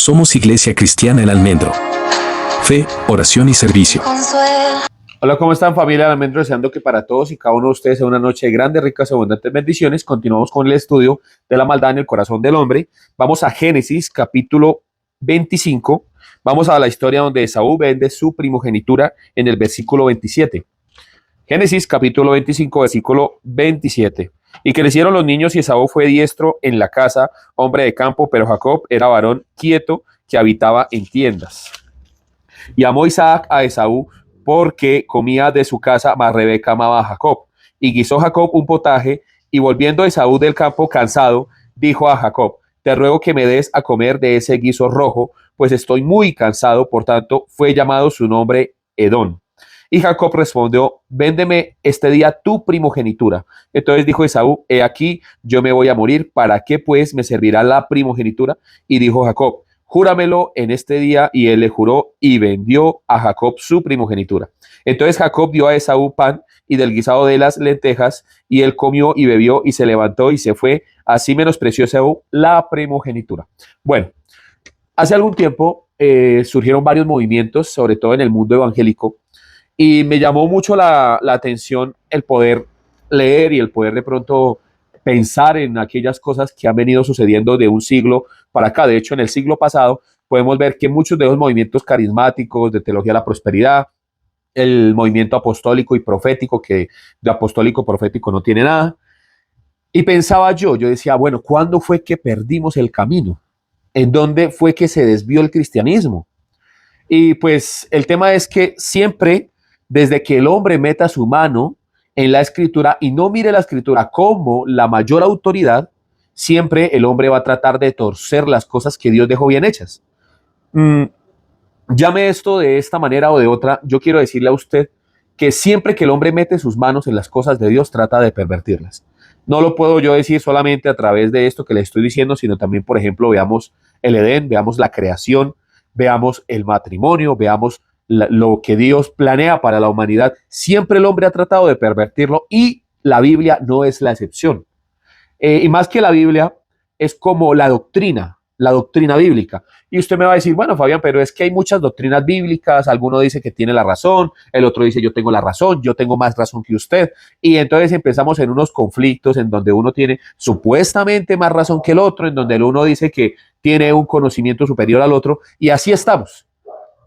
Somos Iglesia Cristiana El Almendro. Fe, oración y servicio. Hola, ¿cómo están, familia del Almendro? Deseando que para todos y cada uno de ustedes sea una noche de grandes, ricas y abundantes bendiciones. Continuamos con el estudio de la maldad en el corazón del hombre. Vamos a Génesis, capítulo 25. Vamos a la historia donde Esaú vende su primogenitura en el versículo 27. Génesis, capítulo 25, versículo 27. Y crecieron los niños y Esaú fue diestro en la casa, hombre de campo, pero Jacob era varón quieto que habitaba en tiendas. Y amó Isaac a Esaú porque comía de su casa, mas Rebeca amaba a Jacob. Y guisó Jacob un potaje, y volviendo Esaú del campo cansado, dijo a Jacob: te ruego que me des a comer de ese guiso rojo, pues estoy muy cansado. Por tanto, fue llamado su nombre Edom. Y Jacob respondió: véndeme este día tu primogenitura. Entonces dijo Esaú: he aquí, yo me voy a morir, ¿para qué pues me servirá la primogenitura? Y dijo Jacob: júramelo en este día. Y él le juró y vendió a Jacob su primogenitura. Entonces Jacob dio a Esaú pan y del guisado de las lentejas, y él comió y bebió y se levantó y se fue. Así menospreció Esaú la primogenitura. Bueno, hace algún tiempo surgieron varios movimientos, sobre todo en el mundo evangélico, y me llamó mucho la atención el poder leer y el poder de pronto pensar en aquellas cosas que han venido sucediendo de un siglo para acá. De hecho, en el siglo pasado podemos ver que muchos de los movimientos carismáticos de teología de la prosperidad, el movimiento apostólico y profético, que de apostólico profético no tiene nada. Y pensaba yo decía, bueno, ¿cuándo fue que perdimos el camino? ¿En dónde fue que se desvió el cristianismo? Y pues el tema es que siempre, desde que el hombre meta su mano en la escritura y no mire la escritura como la mayor autoridad, siempre el hombre va a tratar de torcer las cosas que Dios dejó bien hechas. Llame esto de esta manera o de otra, yo quiero decirle a usted que siempre que el hombre mete sus manos en las cosas de Dios, trata de pervertirlas. No lo puedo yo decir solamente a través de esto que le estoy diciendo, sino también, por ejemplo, veamos el Edén, veamos la creación, veamos el matrimonio, veamos lo que Dios planea para la humanidad. Siempre el hombre ha tratado de pervertirlo y la Biblia no es la excepción. Y más que la Biblia, es como la doctrina bíblica. Y usted me va a decir, bueno, Fabián, pero es que hay muchas doctrinas bíblicas, alguno dice que tiene la razón, el otro dice yo tengo la razón, yo tengo más razón que usted. Y entonces empezamos en unos conflictos en donde uno tiene supuestamente más razón que el otro, en donde el uno dice que tiene un conocimiento superior al otro, y así estamos.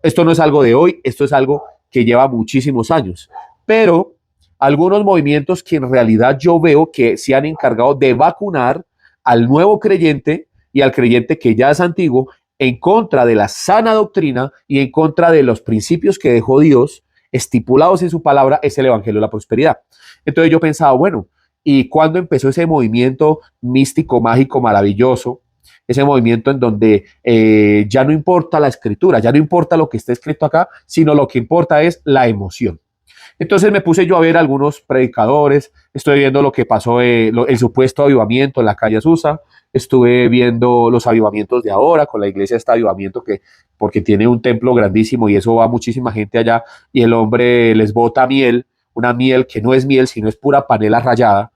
Esto no es algo de hoy, esto es algo que lleva muchísimos años. Pero algunos movimientos que en realidad yo veo que se han encargado de vacunar al nuevo creyente y al creyente que ya es antiguo en contra de la sana doctrina y en contra de los principios que dejó Dios estipulados en su palabra, es el evangelio de la prosperidad. Entonces yo pensaba, bueno, ¿y cuándo empezó ese movimiento místico, mágico, maravilloso? Ese movimiento en donde ya no importa la escritura, ya no importa lo que esté escrito acá, sino lo que importa es la emoción. Entonces me puse yo a ver algunos predicadores, estoy viendo lo que pasó, el supuesto avivamiento en la calle Azusa, estuve viendo los avivamientos de ahora con la iglesia, este avivamiento porque tiene un templo grandísimo y eso va muchísima gente allá, y el hombre les bota miel, una miel que no es miel, sino es pura panela rallada,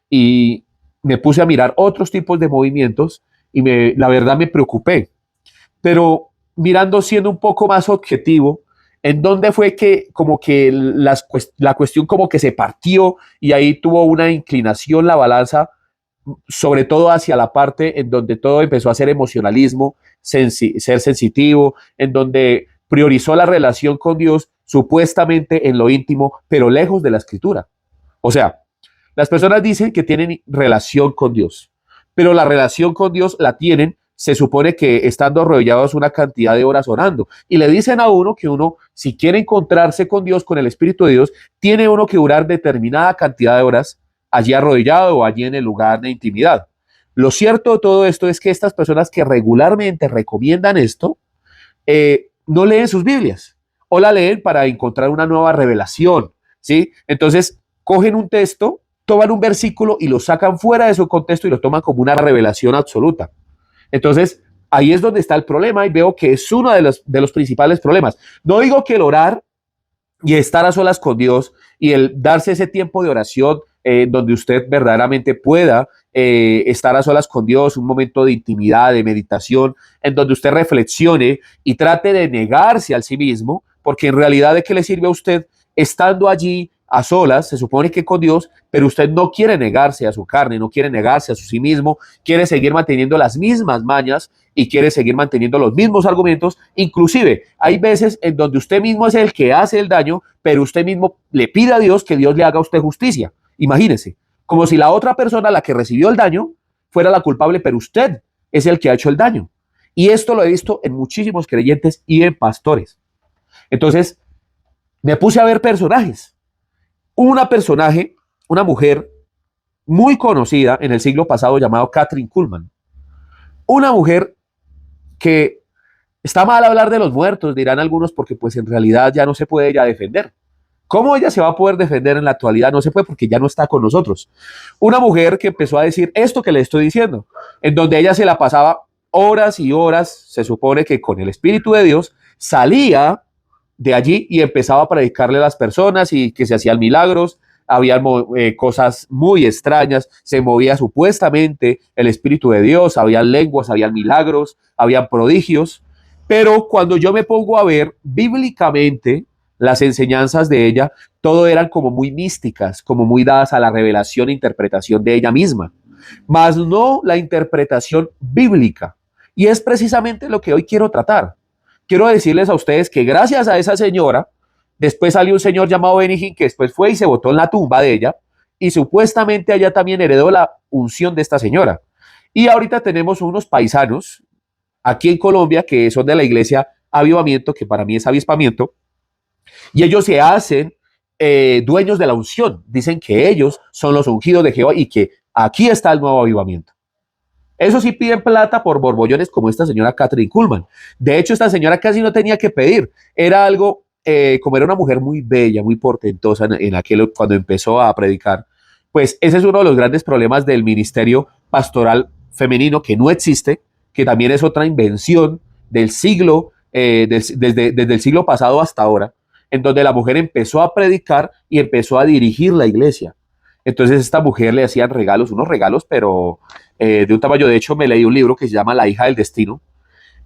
y me puse a mirar otros tipos de movimientos y la verdad me preocupé, pero mirando, siendo un poco más objetivo, en dónde fue que como que la cuestión como que se partió y ahí tuvo una inclinación la balanza, sobre todo hacia la parte en donde todo empezó a ser emocionalismo, ser sensitivo, en donde priorizó la relación con Dios supuestamente en lo íntimo, pero lejos de la escritura. O sea, las personas dicen que tienen relación con Dios, pero la relación con Dios la tienen, se supone que estando arrodillados una cantidad de horas orando. Y le dicen a uno que uno, si quiere encontrarse con Dios, con el Espíritu de Dios, tiene uno que durar determinada cantidad de horas allí arrodillado o allí en el lugar de intimidad. Lo cierto de todo esto es que estas personas que regularmente recomiendan esto, no leen sus Biblias o la leen para encontrar una nueva revelación, ¿sí? Entonces, cogen un texto, toman un versículo y lo sacan fuera de su contexto y lo toman como una revelación absoluta. Entonces, ahí es donde está el problema y veo que es uno de los principales problemas. No digo que el orar y estar a solas con Dios y el darse ese tiempo de oración donde usted verdaderamente pueda estar a solas con Dios, un momento de intimidad, de meditación, en donde usted reflexione y trate de negarse a sí mismo, porque en realidad ¿de qué le sirve a usted estando allí a solas? Se supone que con Dios, pero usted no quiere negarse a su carne, no quiere negarse a sí mismo, quiere seguir manteniendo las mismas mañas y quiere seguir manteniendo los mismos argumentos. Inclusive hay veces en donde usted mismo es el que hace el daño, pero usted mismo le pide a Dios que Dios le haga a usted justicia. Imagínese, como si la otra persona, la que recibió el daño, fuera la culpable, pero usted es el que ha hecho el daño. Y esto lo he visto en muchísimos creyentes y en pastores. Entonces, me puse a ver personajes. Una mujer muy conocida en el siglo pasado llamada Kathryn Kuhlman. Una mujer que está mal hablar de los muertos, dirán algunos, porque pues en realidad ya no se puede ella defender. ¿Cómo ella se va a poder defender en la actualidad? No se puede porque ya no está con nosotros. Una mujer que empezó a decir esto que le estoy diciendo, en donde ella se la pasaba horas y horas, se supone que con el Espíritu de Dios, salía de allí y empezaba a predicarle a las personas y que se hacían milagros, había cosas muy extrañas, se movía supuestamente el Espíritu de Dios, había lenguas, había milagros, había prodigios, pero cuando yo me pongo a ver bíblicamente las enseñanzas de ella, todo eran como muy místicas, como muy dadas a la revelación e interpretación de ella misma, más no la interpretación bíblica. Y es precisamente lo que hoy quiero tratar. Quiero decirles a ustedes que gracias a esa señora, después salió un señor llamado Benny Hinn que después fue y se botó en la tumba de ella y supuestamente ella también heredó la unción de esta señora. Y ahorita tenemos unos paisanos aquí en Colombia que son de la iglesia Avivamiento, que para mí es avispamiento, y ellos se hacen dueños de la unción. Dicen que ellos son los ungidos de Jehová y que aquí está el nuevo avivamiento. Eso sí piden plata por borbollones como esta señora Kathryn Kuhlman. De hecho, esta señora casi no tenía que pedir. Era algo, como era una mujer muy bella, muy portentosa en aquel, cuando empezó a predicar, pues ese es uno de los grandes problemas del ministerio pastoral femenino que no existe, que también es otra invención del siglo, desde el siglo pasado hasta ahora, en donde la mujer empezó a predicar y empezó a dirigir la iglesia. Entonces esta mujer le hacían regalos, unos regalos, pero de un tamaño. De hecho, me leí un libro que se llama La hija del destino,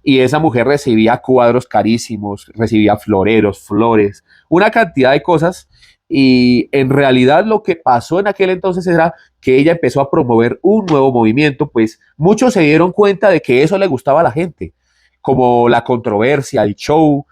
y esa mujer recibía cuadros carísimos, recibía floreros, flores, una cantidad de cosas, y en realidad lo que pasó en aquel entonces era que ella empezó a promover un nuevo movimiento, pues muchos se dieron cuenta de que eso le gustaba a la gente, como la controversia, el show,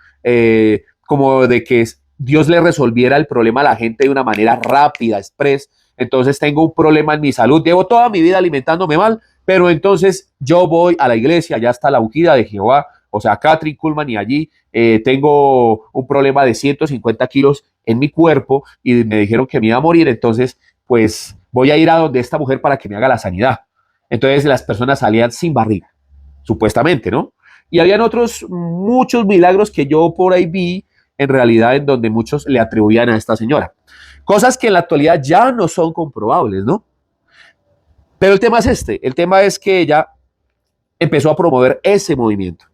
como de que Dios le resolviera el problema a la gente de una manera rápida, express. Entonces tengo un problema en mi salud, llevo toda mi vida alimentándome mal, pero entonces yo voy a la iglesia, allá está la ungida de Jehová, o sea, Kathryn Kuhlman, y allí tengo un problema de 150 kilos en mi cuerpo y me dijeron que me iba a morir, entonces pues voy a ir a donde esta mujer para que me haga la sanidad. Entonces las personas salían sin barriga, supuestamente, ¿no? Y habían otros muchos milagros que yo por ahí vi, en realidad, en donde muchos le atribuían a esta señora. Cosas que en la actualidad ya no son comprobables, ¿no? Pero el tema es este, el tema es que ella empezó a promover ese movimiento.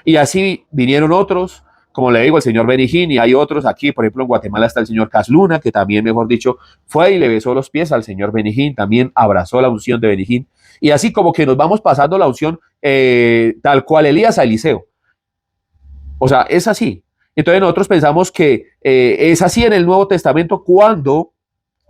Y así vinieron otros, como le digo, el señor Benny Hinn, y hay otros aquí, por ejemplo, en Guatemala está el señor Cas Luna, que también, mejor dicho, fue y le besó los pies al señor Benny Hinn, también abrazó la unción de Benny Hinn. Y así como que nos vamos pasando la unción tal cual Elías a Eliseo. O sea, es así. Entonces nosotros pensamos que es así en el Nuevo Testamento cuando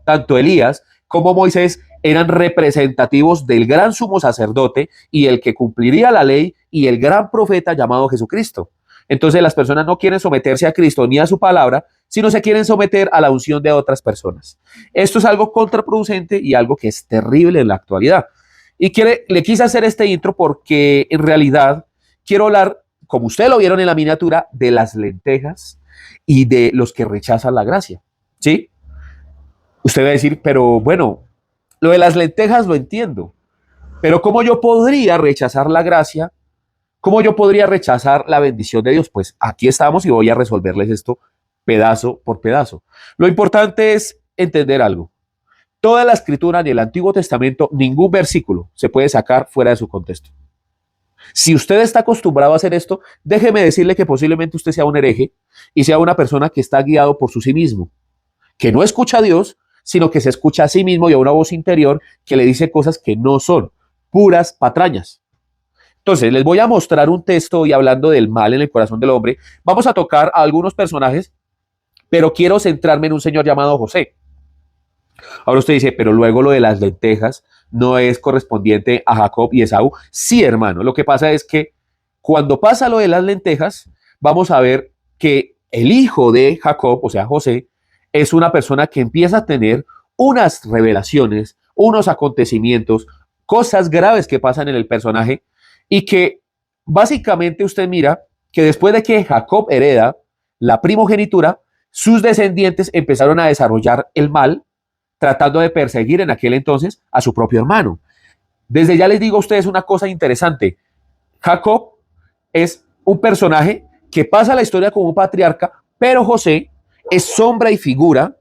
tanto Elías como Moisés eran representativos del gran sumo sacerdote y el que cumpliría la ley y el gran profeta llamado Jesucristo. Entonces las personas no quieren someterse a Cristo ni a su palabra, sino se quieren someter a la unción de otras personas. Esto es algo contraproducente y algo que es terrible en la actualidad. Y le quise hacer este intro porque en realidad quiero hablar, como ustedes lo vieron en la miniatura, de las lentejas y de los que rechazan la gracia. ¿Sí? Usted va a decir, pero bueno, lo de las lentejas lo entiendo, pero ¿cómo yo podría rechazar la gracia? ¿Cómo yo podría rechazar la bendición de Dios? Pues aquí estamos y voy a resolverles esto pedazo por pedazo. Lo importante es entender algo. Toda la escritura en el Antiguo Testamento, ningún versículo se puede sacar fuera de su contexto. Si usted está acostumbrado a hacer esto, déjeme decirle que posiblemente usted sea un hereje y sea una persona que está guiado por su sí mismo, que no escucha a Dios, sino que se escucha a sí mismo y a una voz interior que le dice cosas que no son, puras patrañas. Entonces, les voy a mostrar un texto y hablando del mal en el corazón del hombre. Vamos a tocar a algunos personajes, pero quiero centrarme en un señor llamado José. Ahora usted dice, pero luego lo de las lentejas no es correspondiente a Jacob y Esaú. Sí, hermano, lo que pasa es que cuando pasa lo de las lentejas, vamos a ver que el hijo de Jacob, o sea, José, es una persona que empieza a tener unas revelaciones, unos acontecimientos, cosas graves que pasan en el personaje y que básicamente usted mira que después de que Jacob hereda la primogenitura, sus descendientes empezaron a desarrollar el mal, tratando de perseguir en aquel entonces a su propio hermano. Desde ya les digo a ustedes una cosa interesante. Jacob es un personaje que pasa a la historia como un patriarca, pero José es sombra y figura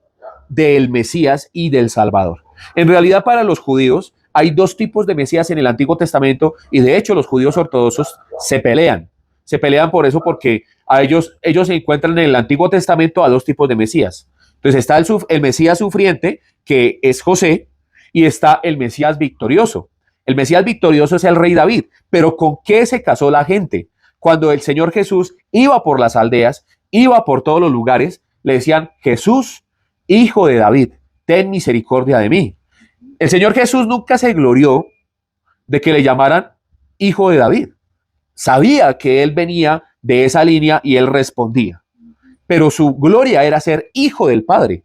del Mesías y del Salvador. En realidad, para los judíos hay dos tipos de Mesías en el Antiguo Testamento y de hecho los judíos ortodoxos se pelean. Se pelean por eso porque a ellos se encuentran en el Antiguo Testamento a dos tipos de Mesías. Entonces está el Mesías sufriente, que es José, y está el Mesías victorioso. El Mesías victorioso es el rey David, pero ¿con qué se casó la gente? Cuando el Señor Jesús iba por las aldeas, iba por todos los lugares, le decían, Jesús, hijo de David, ten misericordia de mí. El Señor Jesús nunca se glorió de que le llamaran hijo de David. Sabía que él venía de esa línea y él respondía. Pero su gloria era ser hijo del Padre.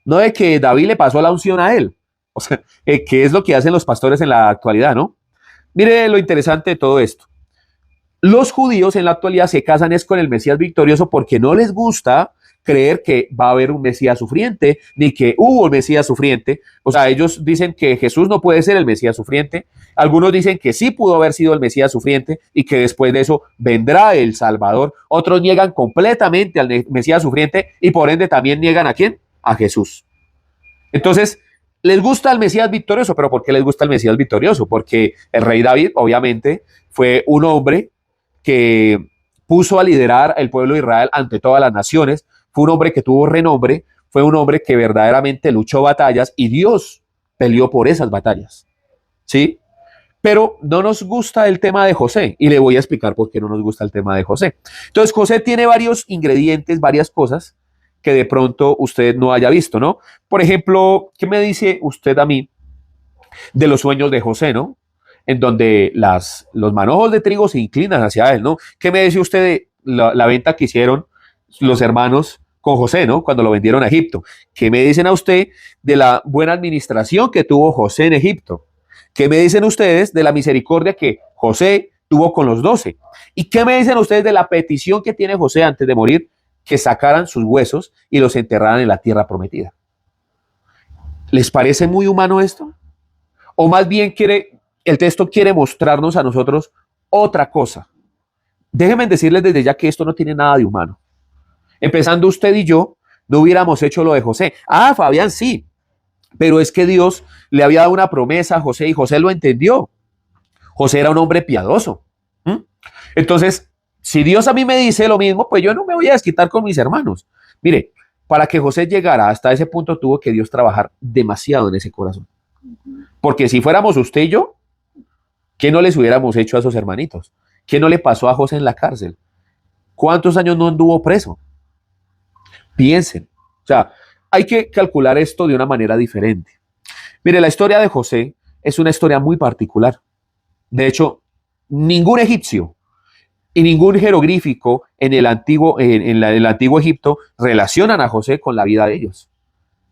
No de que David le pasó la unción a él. O sea, que es lo que hacen los pastores en la actualidad, ¿no? Mire lo interesante de todo esto. Los judíos en la actualidad se casan es con el Mesías victorioso porque no les gusta creer que va a haber un Mesías sufriente, ni que hubo un Mesías sufriente. O sea, ellos dicen que Jesús no puede ser el Mesías sufriente. Algunos dicen que sí pudo haber sido el Mesías sufriente y que después de eso vendrá el Salvador. Otros niegan completamente al Mesías sufriente y por ende también niegan ¿a quién? A Jesús. Entonces, les gusta el Mesías victorioso, pero ¿por qué les gusta el Mesías victorioso? Porque el rey David, obviamente, fue un hombre que puso a liderar el pueblo de Israel ante todas las naciones, fue un hombre que tuvo renombre, fue un hombre que verdaderamente luchó batallas y Dios peleó por esas batallas, ¿sí? Pero no nos gusta el tema de José y le voy a explicar por qué no nos gusta el tema de José. Entonces, José tiene varios ingredientes, varias cosas que de pronto usted no haya visto, ¿no? Por ejemplo, ¿qué me dice usted a mí de los sueños de José, ¿no? En donde los manojos de trigo se inclinan hacia él, ¿no? ¿Qué me dice usted de la venta que hicieron los hermanos con José, ¿no? Cuando lo vendieron a Egipto. ¿Qué me dicen a usted de la buena administración que tuvo José en Egipto? ¿Qué me dicen ustedes de la misericordia que José tuvo con los 12? ¿Y qué me dicen ustedes de la petición que tiene José antes de morir? Que sacaran sus huesos y los enterraran en la tierra prometida. ¿Les parece muy humano esto? O más bien el texto quiere mostrarnos a nosotros otra cosa. Déjenme decirles desde ya que esto no tiene nada de humano. Empezando usted y yo, no hubiéramos hecho lo de José. Ah, Fabián, sí, pero es que Dios le había dado una promesa a José y José lo entendió. José era un hombre piadoso. Entonces, si Dios a mí me dice lo mismo, pues yo no me voy a desquitar con mis hermanos. Mire, para que José llegara hasta ese punto tuvo que Dios trabajar demasiado en ese corazón. Porque si fuéramos usted y yo, ¿qué no les hubiéramos hecho a esos hermanitos? ¿Qué no le pasó a José en la cárcel? ¿Cuántos años no anduvo preso? Piensen. O sea, hay que calcular esto de una manera diferente. Mire, la historia de José es una historia muy particular. De hecho, ningún egipcio y ningún jeroglífico en el antiguo Egipto relacionan a José con la vida de ellos.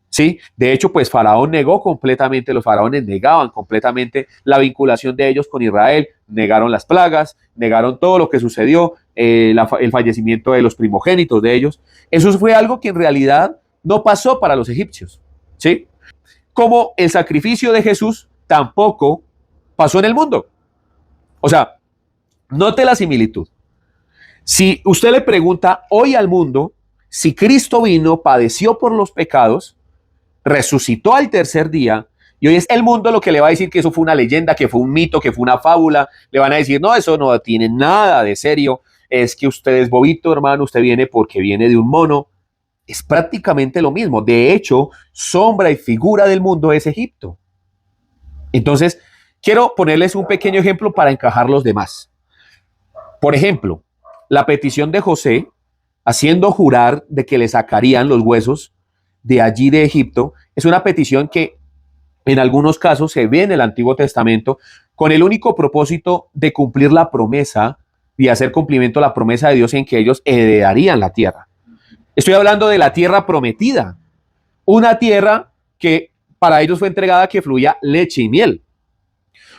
¿Sí? De hecho, pues Faraón negó completamente, los faraones negaban completamente la vinculación de ellos con Israel, negaron las plagas, negaron todo lo que sucedió, el fallecimiento de los primogénitos de ellos. Eso fue algo que en realidad no pasó para los egipcios, ¿sí? Como el sacrificio de Jesús tampoco pasó en el mundo. O sea, note la similitud. Si usted le pregunta hoy al mundo si Cristo vino, padeció por los pecados, resucitó al tercer día, y hoy es el mundo lo que le va a decir que eso fue una leyenda, que fue un mito, que fue una fábula. Le van a decir, no, eso no tiene nada de serio, es que usted es bobito, hermano, usted viene porque viene de un mono. Es prácticamente lo mismo. De hecho, sombra y figura del mundo es Egipto. Entonces, quiero ponerles un pequeño ejemplo para encajar los demás. Por ejemplo, la petición de José, haciendo jurar de que le sacarían los huesos de allí de Egipto, es una petición que en algunos casos se ve en el Antiguo Testamento con el único propósito de cumplir la promesa y hacer cumplimiento a la promesa de Dios en que ellos heredarían la tierra. Estoy hablando de la tierra prometida, una tierra que para ellos fue entregada que fluía leche y miel.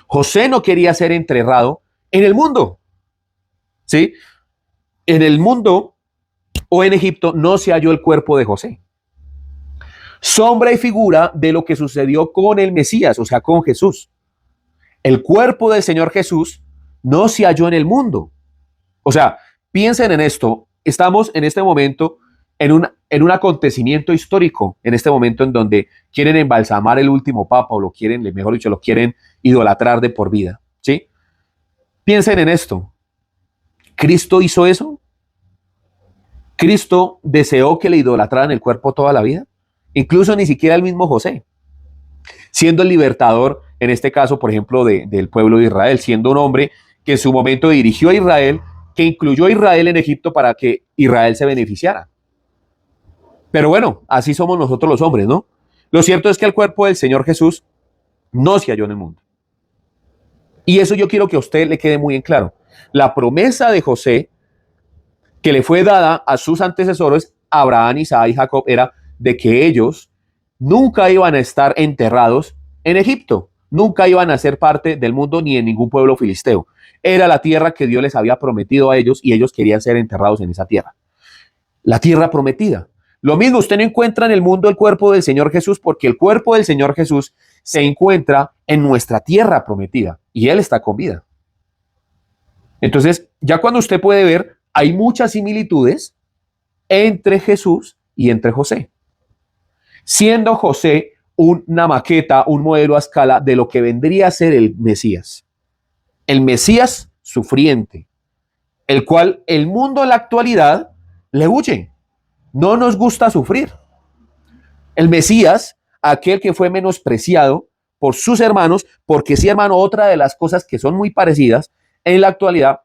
José no quería ser enterrado en el mundo, ¿sí? En el mundo o en Egipto no se halló el cuerpo de José. Sombra y figura de lo que sucedió con el Mesías, o sea, con Jesús. El cuerpo del Señor Jesús no se halló en el mundo. O sea, piensen en esto. Estamos en este momento en un acontecimiento histórico, en este momento en donde quieren embalsamar el último papa o lo quieren, mejor dicho, lo quieren idolatrar de por vida, ¿sí? Piensen en esto. ¿Cristo hizo eso? ¿Cristo deseó que le idolatraran el cuerpo toda la vida? Incluso ni siquiera el mismo José, siendo el libertador, en este caso, por ejemplo, del pueblo de Israel, siendo un hombre que en su momento dirigió a Israel, que incluyó a Israel en Egipto para que Israel se beneficiara. Pero bueno, así somos nosotros los hombres, ¿no? Lo cierto es que el cuerpo del Señor Jesús no se halló en el mundo. Y eso yo quiero que a usted le quede muy en claro. La promesa de José que le fue dada a sus antecesores, Abraham, Isaac y Jacob, era de que ellos nunca iban a estar enterrados en Egipto, nunca iban a ser parte del mundo ni en ningún pueblo filisteo. Era la tierra que Dios les había prometido a ellos y ellos querían ser enterrados en esa tierra. La tierra prometida. Lo mismo, usted no encuentra en el mundo el cuerpo del Señor Jesús porque el cuerpo del Señor Jesús se encuentra en nuestra tierra prometida y Él está con vida. Entonces, ya cuando usted puede ver, hay muchas similitudes entre Jesús y entre José. Siendo José una maqueta, un modelo a escala de lo que vendría a ser el Mesías. El Mesías sufriente, el cual el mundo en la actualidad le huye. No nos gusta sufrir. El Mesías, aquel que fue menospreciado por sus hermanos, porque sí, hermano, otra de las cosas que son muy parecidas en la actualidad,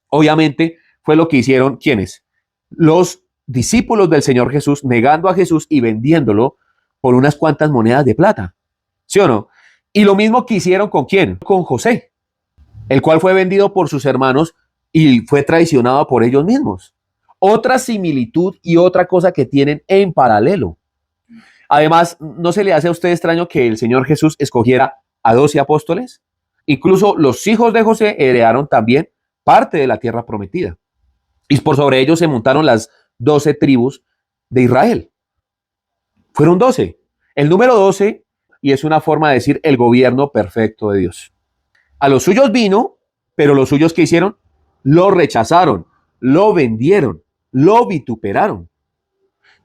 obviamente, fue lo que hicieron, ¿quiénes? Los discípulos del Señor Jesús, negando a Jesús y vendiéndolo por unas cuantas monedas de plata. ¿Sí o no? Y lo mismo que hicieron con ¿quién? Con José, el cual fue vendido por sus hermanos y fue traicionado por ellos mismos. Otra similitud y otra cosa que tienen en paralelo. Además, ¿no se le hace a usted extraño que el Señor Jesús escogiera a 12 apóstoles? Incluso los hijos de José heredaron también parte de la tierra prometida. Y por sobre ellos se montaron las 12 tribus de Israel. Fueron 12. El número 12, y es una forma de decir el gobierno perfecto de Dios. A los suyos vino, pero los suyos, ¿qué hicieron? Lo rechazaron, lo vendieron, lo vituperaron.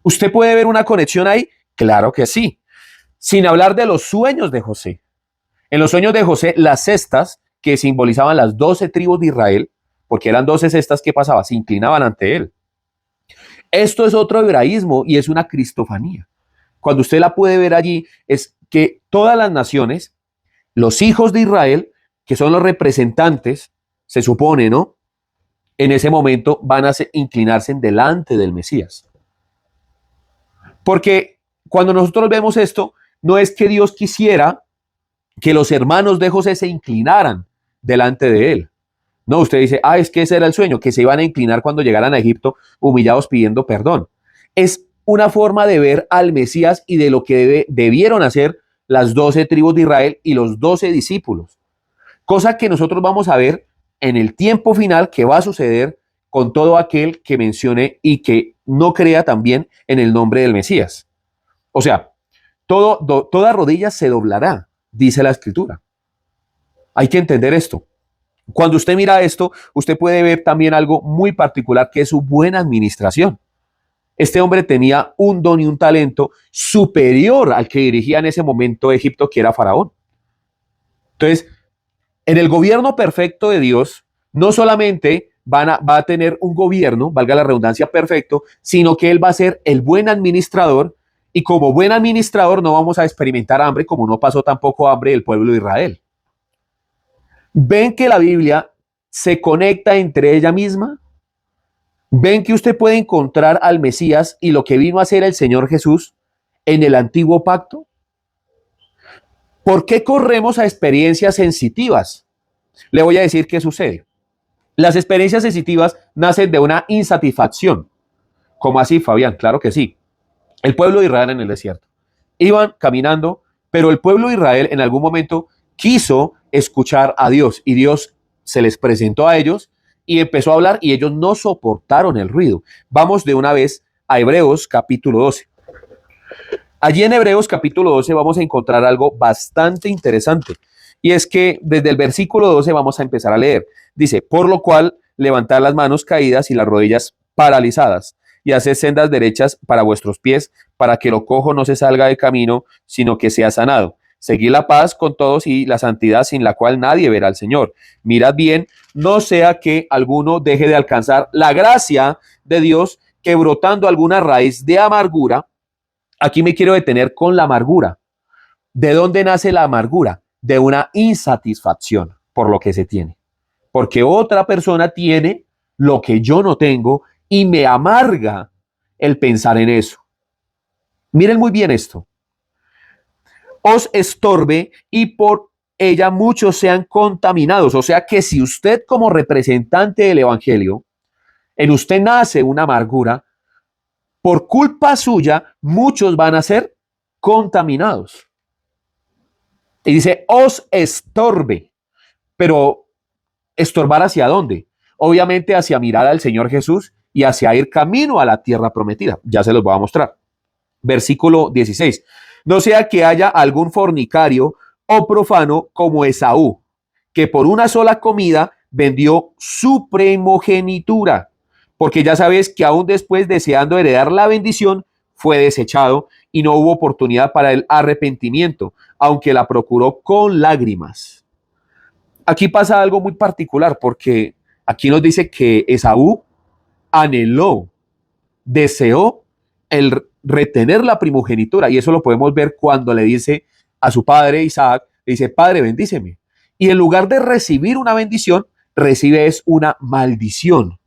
¿Usted puede ver una conexión ahí? Claro que sí. Sin hablar de los sueños de José. En los sueños de José, las cestas que simbolizaban las 12 tribus de Israel, porque eran 12 cestas que pasaban, se inclinaban ante él. Esto es otro hebraísmo y es una cristofanía. Cuando usted la puede ver allí, es que todas las naciones, los hijos de Israel, que son los representantes, se supone, ¿no? En ese momento van a inclinarse delante del Mesías. Porque cuando nosotros vemos esto, no es que Dios quisiera que los hermanos de José se inclinaran delante de él. No, usted dice, es que ese era el sueño, que se iban a inclinar cuando llegaran a Egipto humillados pidiendo perdón. Es una forma de ver al Mesías y de lo que debieron hacer las 12 tribus de Israel y los 12 discípulos. Cosa que nosotros vamos a ver en el tiempo final que va a suceder con todo aquel que mencione y que no crea también en el nombre del Mesías. O sea, toda rodilla se doblará, dice la Escritura. Hay que entender esto. Cuando usted mira esto, usted puede ver también algo muy particular que es su buena administración. Este hombre tenía un don y un talento superior al que dirigía en ese momento Egipto, que era Faraón. Entonces, en el gobierno perfecto de Dios, no solamente va a tener un gobierno, valga la redundancia, perfecto, sino que él va a ser el buen administrador y como buen administrador no vamos a experimentar hambre como no pasó tampoco hambre el pueblo de Israel. ¿Ven que la Biblia se conecta entre ella misma? ¿Ven que usted puede encontrar al Mesías y lo que vino a hacer el Señor Jesús en el antiguo pacto? ¿Por qué corremos a experiencias sensitivas? Le voy a decir qué sucede. Las experiencias sensitivas nacen de una insatisfacción. ¿Cómo así, Fabián? Claro que sí. El pueblo de Israel en el desierto. Iban caminando, pero el pueblo de Israel en algún momento quiso escuchar a Dios y Dios se les presentó a ellos y empezó a hablar y ellos no soportaron el ruido. Vamos de una vez a Hebreos capítulo 12. Allí en Hebreos capítulo 12 vamos a encontrar algo bastante interesante y es que desde el versículo 12 vamos a empezar a leer. Dice, por lo cual levantad las manos caídas y las rodillas paralizadas y haced sendas derechas para vuestros pies, para que lo cojo no se salga de camino, sino que sea sanado. Seguid la paz con todos y la santidad sin la cual nadie verá al Señor. Mirad bien, no sea que alguno deje de alcanzar la gracia de Dios, que brotando alguna raíz de amargura, aquí me quiero detener con la amargura. ¿De dónde nace la amargura? De una insatisfacción por lo que se tiene. Porque otra persona tiene lo que yo no tengo y me amarga el pensar en eso. Miren muy bien esto. Os estorbe y por ella muchos sean contaminados. O sea que si usted como representante del evangelio, en usted nace una amargura, por culpa suya muchos van a ser contaminados. Y dice, os estorbe. Pero ¿estorbar hacia dónde? Obviamente hacia mirar al Señor Jesús y hacia ir camino a la tierra prometida. Ya se los voy a mostrar. Versículo 16. No sea que haya algún fornicario o profano como Esaú, que por una sola comida vendió su primogenitura, porque ya sabes que aún después, deseando heredar la bendición, fue desechado y no hubo oportunidad para el arrepentimiento, aunque la procuró con lágrimas. Aquí pasa algo muy particular, porque aquí nos dice que Esaú anheló, deseó el retener la primogenitura, y eso lo podemos ver cuando le dice a su padre Isaac, le dice, padre, bendíceme. Y en lugar de recibir una bendición, recibe es una maldición.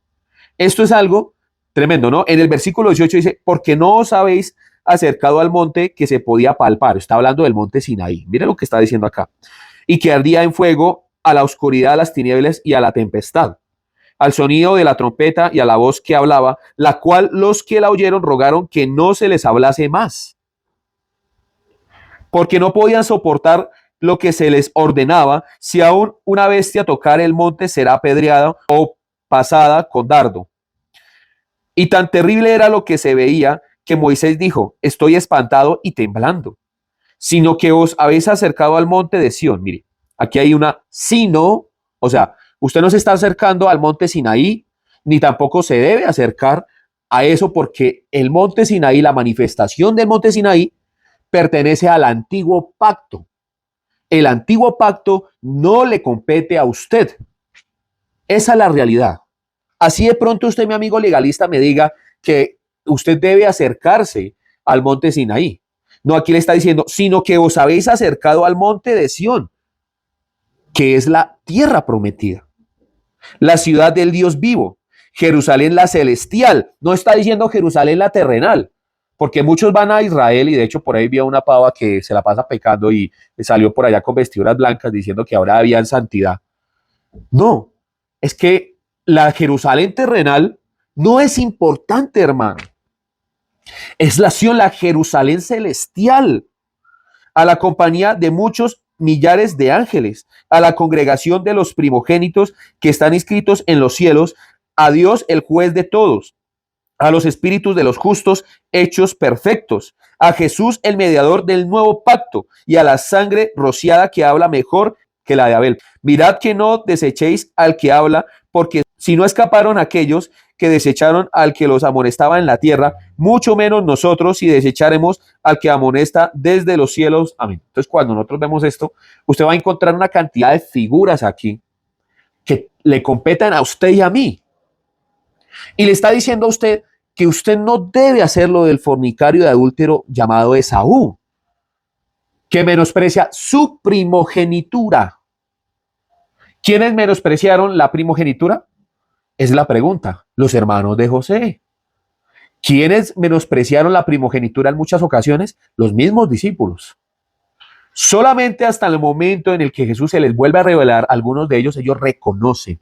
Esto es algo tremendo, ¿no? En el versículo 18 dice, porque no os habéis acercado al monte que se podía palpar. Está hablando del monte Sinaí. Mire lo que está diciendo acá. Y que ardía en fuego, a la oscuridad, a las tinieblas y a la tempestad, al sonido de la trompeta y a la voz que hablaba, la cual los que la oyeron rogaron que no se les hablase más, porque no podían soportar lo que se les ordenaba. Si aún una bestia tocar el monte, será apedreada o pasada con dardo. Y tan terrible era lo que se veía, que Moisés dijo, estoy espantado y temblando, sino que os habéis acercado al monte de Sión. Mire, aquí hay una sino, o sea, usted no se está acercando al monte Sinaí, ni tampoco se debe acercar a eso, porque el monte Sinaí, la manifestación del monte Sinaí, pertenece al antiguo pacto. El antiguo pacto no le compete a usted. Esa es la realidad. Así de pronto usted, mi amigo legalista, me diga que usted debe acercarse al monte Sinaí. No, aquí le está diciendo, sino que os habéis acercado al monte de Sión, que es la tierra prometida, la ciudad del Dios vivo, Jerusalén la celestial. No está diciendo Jerusalén la terrenal, porque muchos van a Israel y de hecho por ahí vi a una pava que se la pasa pecando y salió por allá con vestiduras blancas diciendo que ahora había santidad. No, es que la Jerusalén terrenal no es importante, hermano. Es la Jerusalén celestial, a la compañía de muchos millares de ángeles, a la congregación de los primogénitos que están inscritos en los cielos, a Dios el juez de todos, a los espíritus de los justos hechos perfectos, a Jesús el mediador del nuevo pacto y a la sangre rociada que habla mejor que la de Abel. Mirad que no desechéis al que habla, porque si no escaparon aquellos que desecharon al que los amonestaba en la tierra, mucho menos nosotros si desecharemos al que amonesta desde los cielos. Amén. Entonces, cuando nosotros vemos esto, usted va a encontrar una cantidad de figuras aquí que le competen a usted y a mí. Y le está diciendo a usted que usted no debe hacer lo del fornicario de adúltero llamado Esaú, que menosprecia su primogenitura. ¿Quiénes menospreciaron la primogenitura? Es la pregunta. Los hermanos de José. ¿Quiénes menospreciaron la primogenitura en muchas ocasiones? Los mismos discípulos. Solamente hasta el momento en el que Jesús se les vuelve a revelar, algunos de ellos reconocen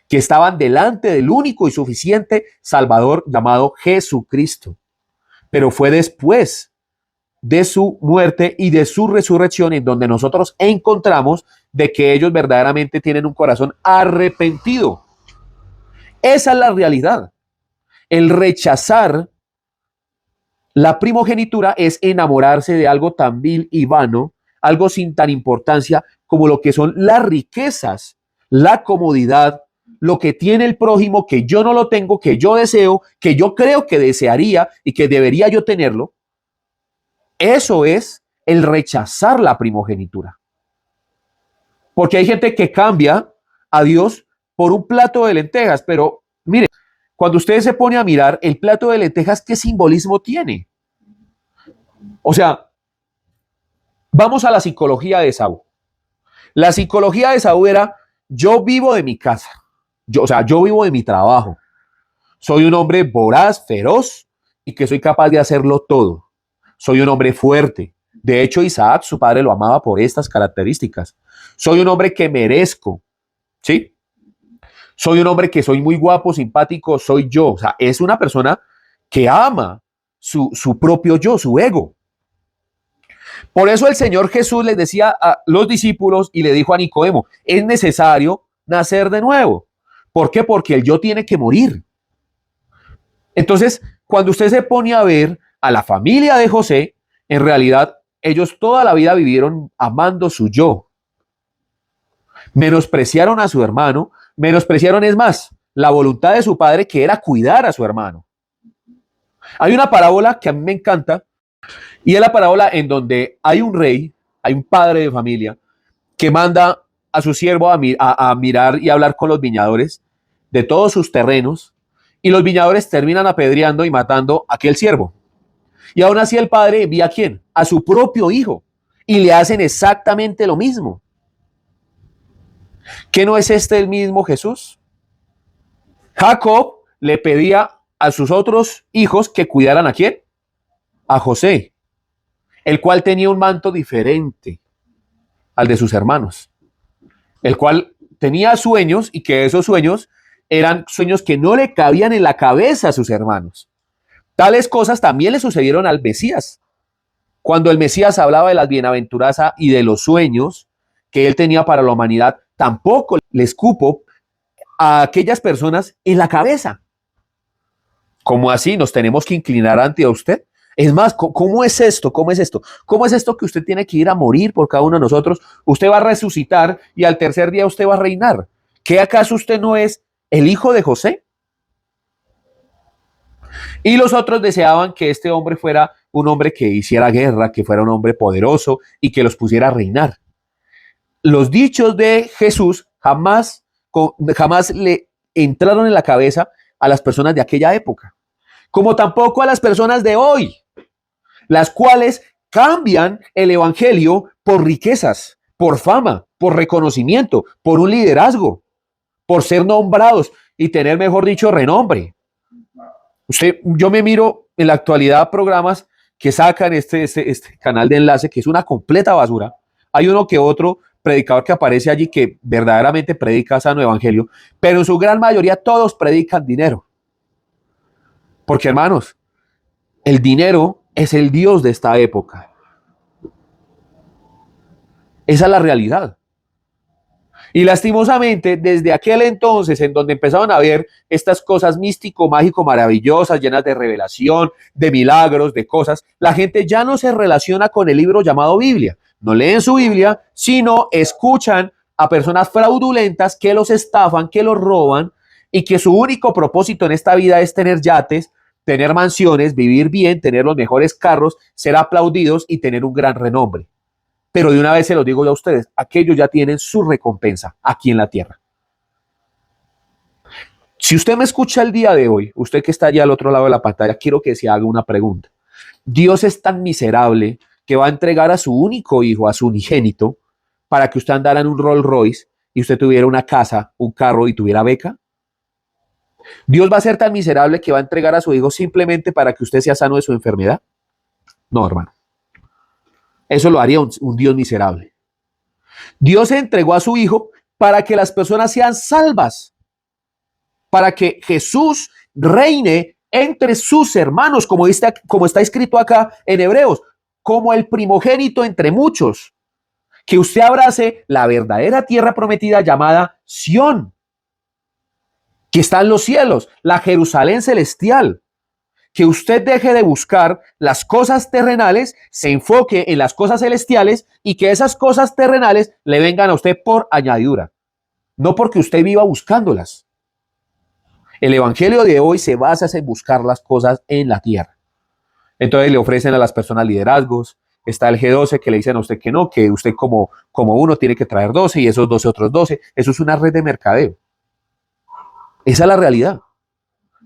que estaban delante del único y suficiente Salvador llamado Jesucristo. Pero fue después de su muerte y de su resurrección en donde nosotros encontramos de que ellos verdaderamente tienen un corazón arrepentido. Esa es la realidad. El rechazar la primogenitura es enamorarse de algo tan vil y vano, algo sin tan importancia como lo que son las riquezas, la comodidad, lo que tiene el prójimo que yo no lo tengo, que yo deseo, que yo creo que desearía y que debería yo tenerlo. Eso es el rechazar la primogenitura. Porque hay gente que cambia a Dios por un plato de lentejas, pero mire, cuando usted se pone a mirar el plato de lentejas, ¿qué simbolismo tiene? O sea, vamos a la psicología de Esaú. La psicología de Esaú era, yo vivo de mi casa, yo vivo de mi trabajo. Soy un hombre voraz, feroz y que soy capaz de hacerlo todo. Soy un hombre fuerte. De hecho, Isaac, su padre, lo amaba por estas características. Soy un hombre que merezco, ¿sí? Soy un hombre que soy muy guapo, simpático, soy yo. O sea, es una persona que ama su propio yo, su ego. Por eso el Señor Jesús les decía a los discípulos y le dijo a Nicodemo, es necesario nacer de nuevo. ¿Por qué? Porque el yo tiene que morir. Entonces, cuando usted se pone a ver a la familia de José, en realidad ellos toda la vida vivieron amando su yo. Menospreciaron a su hermano, menospreciaron, es más, la voluntad de su padre, que era cuidar a su hermano. Hay una parábola que a mí me encanta, y es la parábola en donde hay un rey, hay un padre de familia, que manda a su siervo a mirar y hablar con los viñadores de todos sus terrenos, y los viñadores terminan apedreando y matando a aquel siervo. Y aún así el padre envía ¿a quién? A su propio hijo, y le hacen exactamente lo mismo. ¿Qué no es este el mismo Jesús? Jacob le pedía a sus otros hijos que cuidaran ¿a quién? A José, el cual tenía un manto diferente al de sus hermanos, el cual tenía sueños y que esos sueños eran sueños que no le cabían en la cabeza a sus hermanos. Tales cosas también le sucedieron al Mesías. Cuando el Mesías hablaba de las bienaventuranzas y de los sueños que él tenía para la humanidad, tampoco les cupo a aquellas personas en la cabeza. ¿Cómo así? ¿Nos tenemos que inclinar ante usted? Es más, ¿cómo es esto? ¿Cómo es esto? ¿Cómo es esto que usted tiene que ir a morir por cada uno de nosotros? Usted va a resucitar y al tercer día usted va a reinar. ¿Qué acaso usted no es el hijo de José? Y los otros deseaban que este hombre fuera un hombre que hiciera guerra, que fuera un hombre poderoso y que los pusiera a reinar. Los dichos de Jesús jamás le entraron en la cabeza a las personas de aquella época, como tampoco a las personas de hoy, las cuales cambian el evangelio por riquezas, por fama, por reconocimiento, por un liderazgo, por ser nombrados y tener, mejor dicho, renombre. Yo me miro en la actualidad programas que sacan este canal de enlace, que es una completa basura. Hay uno que otro predicador que aparece allí que verdaderamente predica sano evangelio, pero en su gran mayoría todos predican dinero. Porque, hermanos, el dinero es el Dios de esta época. Esa es la realidad. Y lastimosamente, desde aquel entonces, en donde empezaron a ver estas cosas místico, mágico, maravillosas, llenas de revelación, de milagros, de cosas, la gente ya no se relaciona con el libro llamado Biblia. No leen su Biblia, sino escuchan a personas fraudulentas que los estafan, que los roban y que su único propósito en esta vida es tener yates, tener mansiones, vivir bien, tener los mejores carros, ser aplaudidos y tener un gran renombre. Pero de una vez se los digo yo a ustedes, aquellos ya tienen su recompensa aquí en la tierra. Si usted me escucha el día de hoy, usted que está allá al otro lado de la pantalla, quiero que se haga una pregunta. Dios es tan miserable que va a entregar a su único hijo, a su unigénito, para que usted andara en un Rolls Royce y usted tuviera una casa, un carro y tuviera beca. Dios va a ser tan miserable que va a entregar a su hijo simplemente para que usted sea sano de su enfermedad. No, hermano. Eso lo haría un Dios miserable. Dios entregó a su hijo para que las personas sean salvas, para que Jesús reine entre sus hermanos, como está escrito acá en Hebreos, como el primogénito entre muchos, que usted abrace la verdadera tierra prometida llamada Sión, que está en los cielos, la Jerusalén celestial, que usted deje de buscar las cosas terrenales, se enfoque en las cosas celestiales y que esas cosas terrenales le vengan a usted por añadidura, no porque usted viva buscándolas. El evangelio de hoy se basa en buscar las cosas en la tierra. Entonces le ofrecen a las personas liderazgos. Está el G12 que le dicen a usted que no, que usted como uno tiene que traer 12 y esos 12 otros 12. Eso es una red de mercadeo. Esa es la realidad.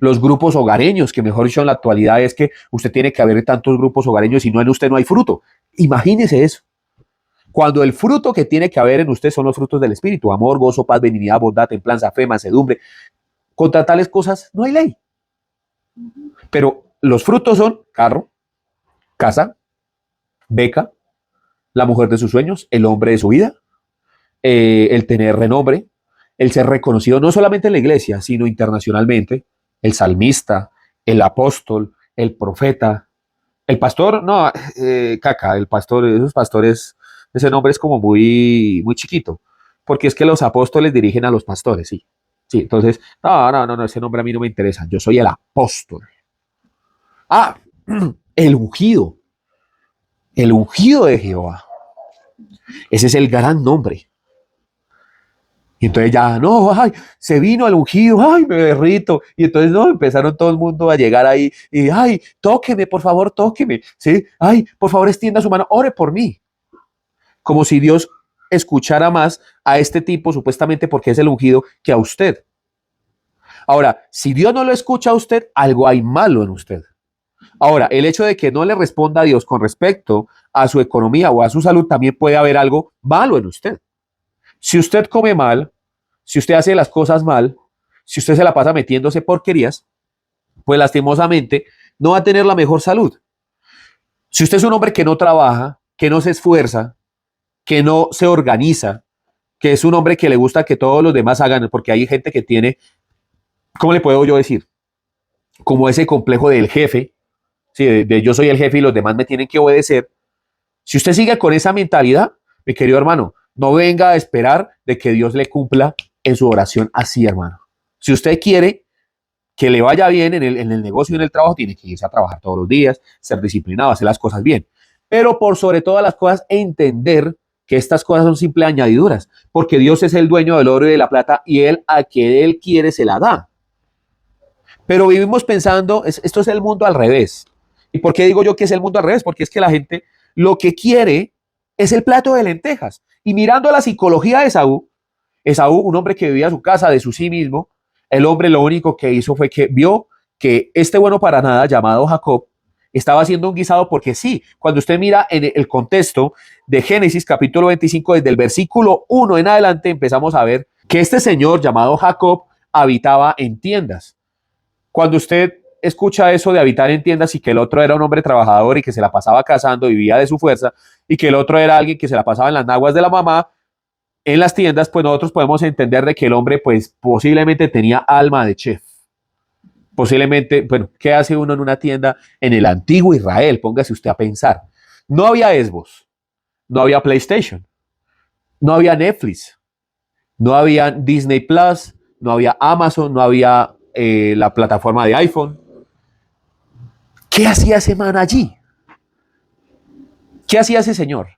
Los grupos hogareños, que mejor dicho en la actualidad es que usted tiene que haber tantos grupos hogareños y no en usted no hay fruto. Imagínese eso. Cuando el fruto que tiene que haber en usted son los frutos del Espíritu, amor, gozo, paz, benignidad, bondad, templanza, fe, mansedumbre. Contra tales cosas no hay ley. Pero los frutos son carro, casa, beca, la mujer de sus sueños, el hombre de su vida, el tener renombre, el ser reconocido no solamente en la iglesia, sino internacionalmente, el salmista, el apóstol, el profeta, el pastor, no, caca, el pastor, esos pastores, ese nombre es como muy, muy chiquito, porque es que los apóstoles dirigen a los pastores, sí. Sí, entonces, no, ese nombre a mí no me interesa, yo soy el apóstol. Ah, el ungido de Jehová. Ese es el gran nombre. Y entonces ya, no, ay, se vino el ungido, ay, me derrito. Y entonces, no, empezaron todo el mundo a llegar ahí y, ay, tóqueme, por favor, tóqueme. Sí, ay, por favor, extienda su mano, ore por mí. Como si Dios escuchara más a este tipo, supuestamente porque es el ungido, que a usted. Ahora, si Dios no lo escucha a usted, algo hay malo en usted. Ahora, el hecho de que no le responda a Dios con respecto a su economía o a su salud, también puede haber algo malo en usted. Si usted come mal, si usted hace las cosas mal, si usted se la pasa metiéndose porquerías, pues lastimosamente no va a tener la mejor salud. Si usted es un hombre que no trabaja, que no se esfuerza, que no se organiza, que es un hombre que le gusta que todos los demás hagan, porque hay gente que tiene, ¿cómo le puedo yo decir? Como ese complejo del jefe, ¿sí? de yo soy el jefe y los demás me tienen que obedecer. Si usted sigue con esa mentalidad, mi querido hermano, no venga a esperar de que Dios le cumpla en su oración así, hermano. Si usted quiere que le vaya bien en el negocio y en el trabajo, tiene que irse a trabajar todos los días, ser disciplinado, hacer las cosas bien. Pero por sobre todas las cosas, entender que estas cosas son simples añadiduras, porque Dios es el dueño del oro y de la plata y Él a quien Él quiere se la da. Pero vivimos pensando, esto es el mundo al revés. ¿Y por qué digo yo que es el mundo al revés? Porque es que la gente lo que quiere es el plato de lentejas. Y mirando la psicología de Esaú, un hombre que vivía a su casa, de su sí mismo, el hombre lo único que hizo fue que vio que este bueno para nada llamado Jacob estaba haciendo un guisado porque sí, cuando usted mira en el contexto de Génesis capítulo 25, desde el versículo 1 en adelante, empezamos a ver que este señor llamado Jacob habitaba en tiendas. Cuando usted escucha eso de habitar en tiendas y que el otro era un hombre trabajador y que se la pasaba cazando y vivía de su fuerza y que el otro era alguien que se la pasaba en las naguas de la mamá, en las tiendas, pues nosotros podemos entender de que el hombre pues posiblemente tenía alma de chef. Posiblemente, bueno, ¿qué hace uno en una tienda en el antiguo Israel? Póngase usted a pensar. No había Xbox, no había PlayStation, no había Netflix, no había Disney Plus, no había Amazon, no había la plataforma de iPhone. ¿Qué hacía ese man allí? ¿Qué hacía ese señor?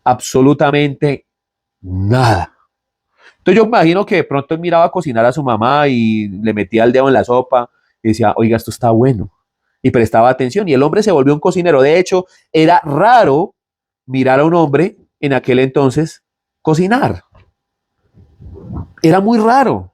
Absolutamente nada. Entonces yo me imagino que de pronto él miraba a cocinar a su mamá y le metía el dedo en la sopa y decía, oiga, esto está bueno. Y prestaba atención y el hombre se volvió un cocinero. De hecho, era raro mirar a un hombre en aquel entonces cocinar. Era muy raro.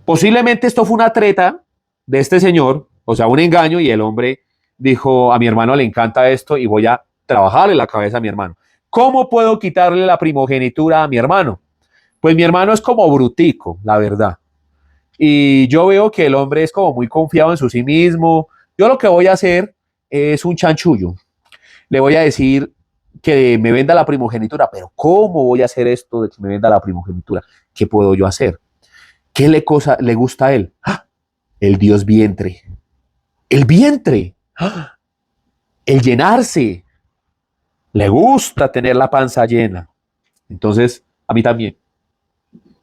Posiblemente esto fue una treta de este señor, o sea, un engaño, y el hombre dijo, a mi hermano le encanta esto y voy a trabajarle la cabeza a mi hermano. ¿Cómo puedo quitarle la primogenitura a mi hermano? Pues mi hermano es como brutico, la verdad. Y yo veo que el hombre es como muy confiado en su sí mismo. Yo lo que voy a hacer es un chanchullo. Le voy a decir que me venda la primogenitura, pero ¿cómo voy a hacer esto de que me venda la primogenitura? ¿Qué puedo yo hacer? ¿Qué le gusta a él? ¡Ah! El Dios vientre. El vientre. ¡Ah! El llenarse. Le gusta tener la panza llena. Entonces, a mí también.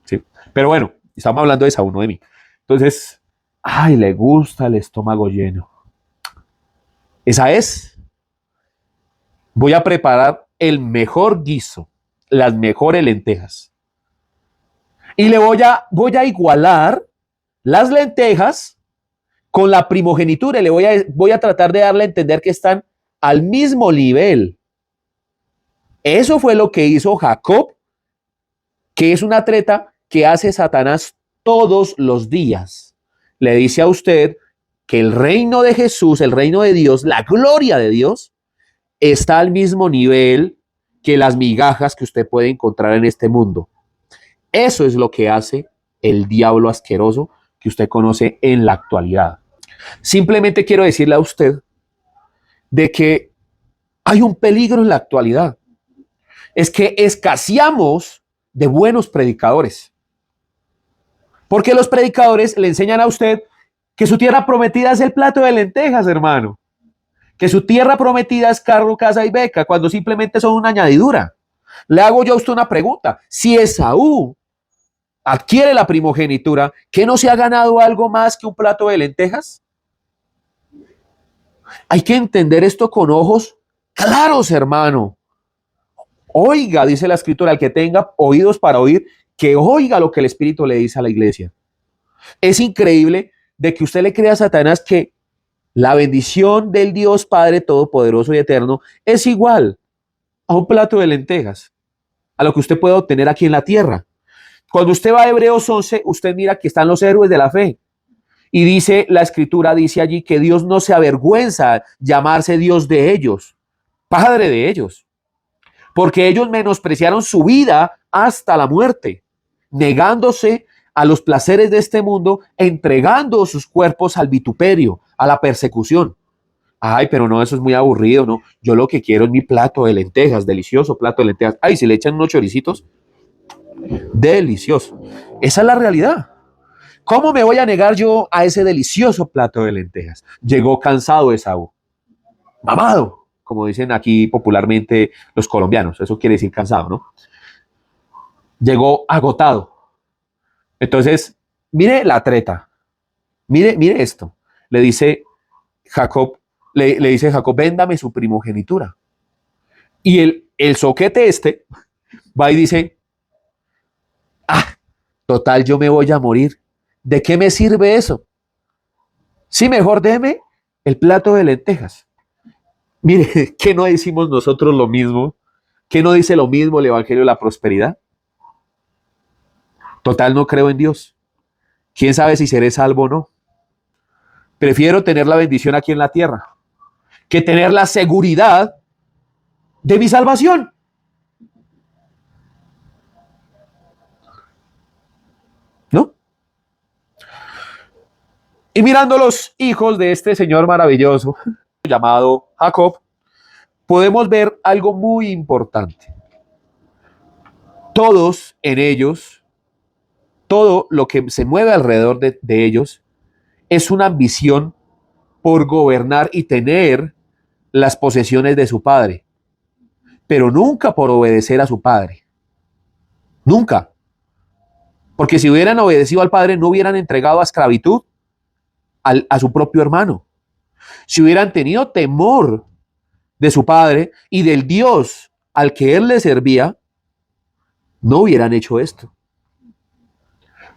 ¿Sí? Pero bueno, estamos hablando de Saúl, no de mí. Entonces, ay, le gusta el estómago lleno. Esa es. Voy a preparar el mejor guiso, las mejores lentejas. Y voy a igualar las lentejas con la primogenitura. Voy a tratar de darle a entender que están al mismo nivel. Eso fue lo que hizo Jacob, que es una treta que hace Satanás todos los días. Le dice a usted que el reino de Jesús, el reino de Dios, la gloria de Dios, está al mismo nivel que las migajas que usted puede encontrar en este mundo. Eso es lo que hace el diablo asqueroso que usted conoce en la actualidad. Simplemente quiero decirle a usted de que hay un peligro en la actualidad. Es que escaseamos de buenos predicadores. Porque los predicadores le enseñan a usted que su tierra prometida es el plato de lentejas, hermano. Que su tierra prometida es carro, casa y beca, cuando simplemente son una añadidura. Le hago yo a usted una pregunta. Si Esaú adquiere la primogenitura, ¿qué no se ha ganado algo más que un plato de lentejas? Hay que entender esto con ojos claros, hermano. Oiga, dice la escritura, el que tenga oídos para oír, que oiga lo que el Espíritu le dice a la iglesia. Es increíble de que usted le crea a Satanás que la bendición del Dios Padre Todopoderoso y Eterno es igual a un plato de lentejas, a lo que usted puede obtener aquí en la tierra. Cuando usted va a Hebreos 11, usted mira que están los héroes de la fe. Y dice, la escritura dice allí que Dios no se avergüenza llamarse Dios de ellos, Padre de ellos, porque ellos menospreciaron su vida hasta la muerte, negándose a los placeres de este mundo, entregando sus cuerpos al vituperio, a la persecución. Ay, pero no, eso es muy aburrido, ¿no? Yo lo que quiero es mi plato de lentejas, delicioso plato de lentejas. Ay, si le echan unos choricitos, delicioso. Esa es la realidad. ¿Cómo me voy a negar yo a ese delicioso plato de lentejas? Llegó cansado Esaú, mamado, como dicen aquí popularmente los colombianos. Eso quiere decir cansado, ¿no? Llegó agotado. Entonces, mire la treta. Mire esto. Le dice Jacob, le dice Jacob, véndame su primogenitura. Y el soquete este va y dice, ah, total, yo me voy a morir. ¿De qué me sirve eso? Sí, mejor deme el plato de lentejas. Mire, ¿qué no decimos nosotros lo mismo? ¿Qué no dice lo mismo el Evangelio de la Prosperidad? Total, no creo en Dios. ¿Quién sabe si seré salvo o no? Prefiero tener la bendición aquí en la tierra que tener la seguridad de mi salvación. ¿No? Y mirando los hijos de este señor maravilloso llamado Jacob, podemos ver algo muy importante. Todos en ellos, todo lo que se mueve alrededor de ellos, es una ambición por gobernar y tener las posesiones de su padre, pero nunca por obedecer a su padre. Nunca. Porque si hubieran obedecido al padre, no hubieran entregado a esclavitud a su propio hermano. Si hubieran tenido temor de su padre y del Dios al que él le servía, no hubieran hecho esto.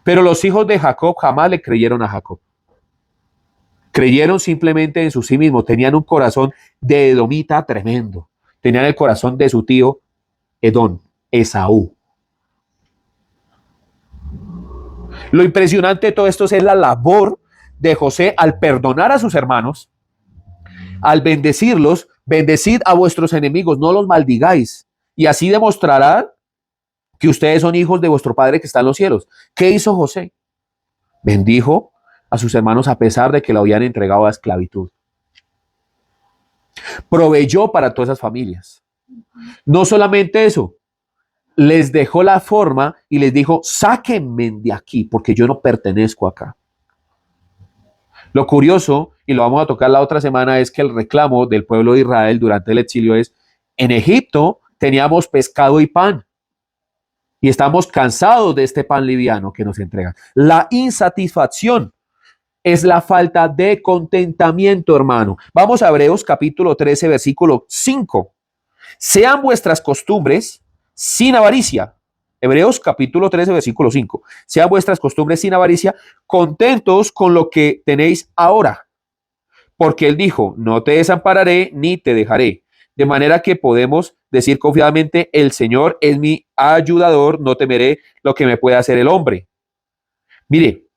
Pero los hijos de Jacob jamás le creyeron a Jacob. Creyeron simplemente en su sí mismo. Tenían un corazón de edomita tremendo. Tenían el corazón de su tío Edom, Esaú. Lo impresionante de todo esto es la labor de José al perdonar a sus hermanos, al bendecirlos. Bendecid a vuestros enemigos, no los maldigáis, y así demostrará que ustedes son hijos de vuestro Padre que está en los cielos. ¿Qué hizo José? Bendijo a sus hermanos a pesar de que lo habían entregado a esclavitud. Proveyó para todas esas familias. No solamente eso, les dejó la forma y les dijo, sáquenme de aquí porque yo no pertenezco acá. Lo curioso, y lo vamos a tocar la otra semana, es que el reclamo del pueblo de Israel durante el exilio es, en Egipto teníamos pescado y pan, y estamos cansados de este pan liviano que nos entregan. La insatisfacción es la falta de contentamiento, hermano. Vamos a Hebreos capítulo 13, versículo 5. Sean vuestras costumbres sin avaricia. Hebreos capítulo 13, versículo 5. Sean vuestras costumbres sin avaricia, contentos con lo que tenéis ahora. Porque él dijo, no te desampararé ni te dejaré. De manera que podemos decir confiadamente, el Señor es mi ayudador, no temeré lo que me pueda hacer el hombre. Mire,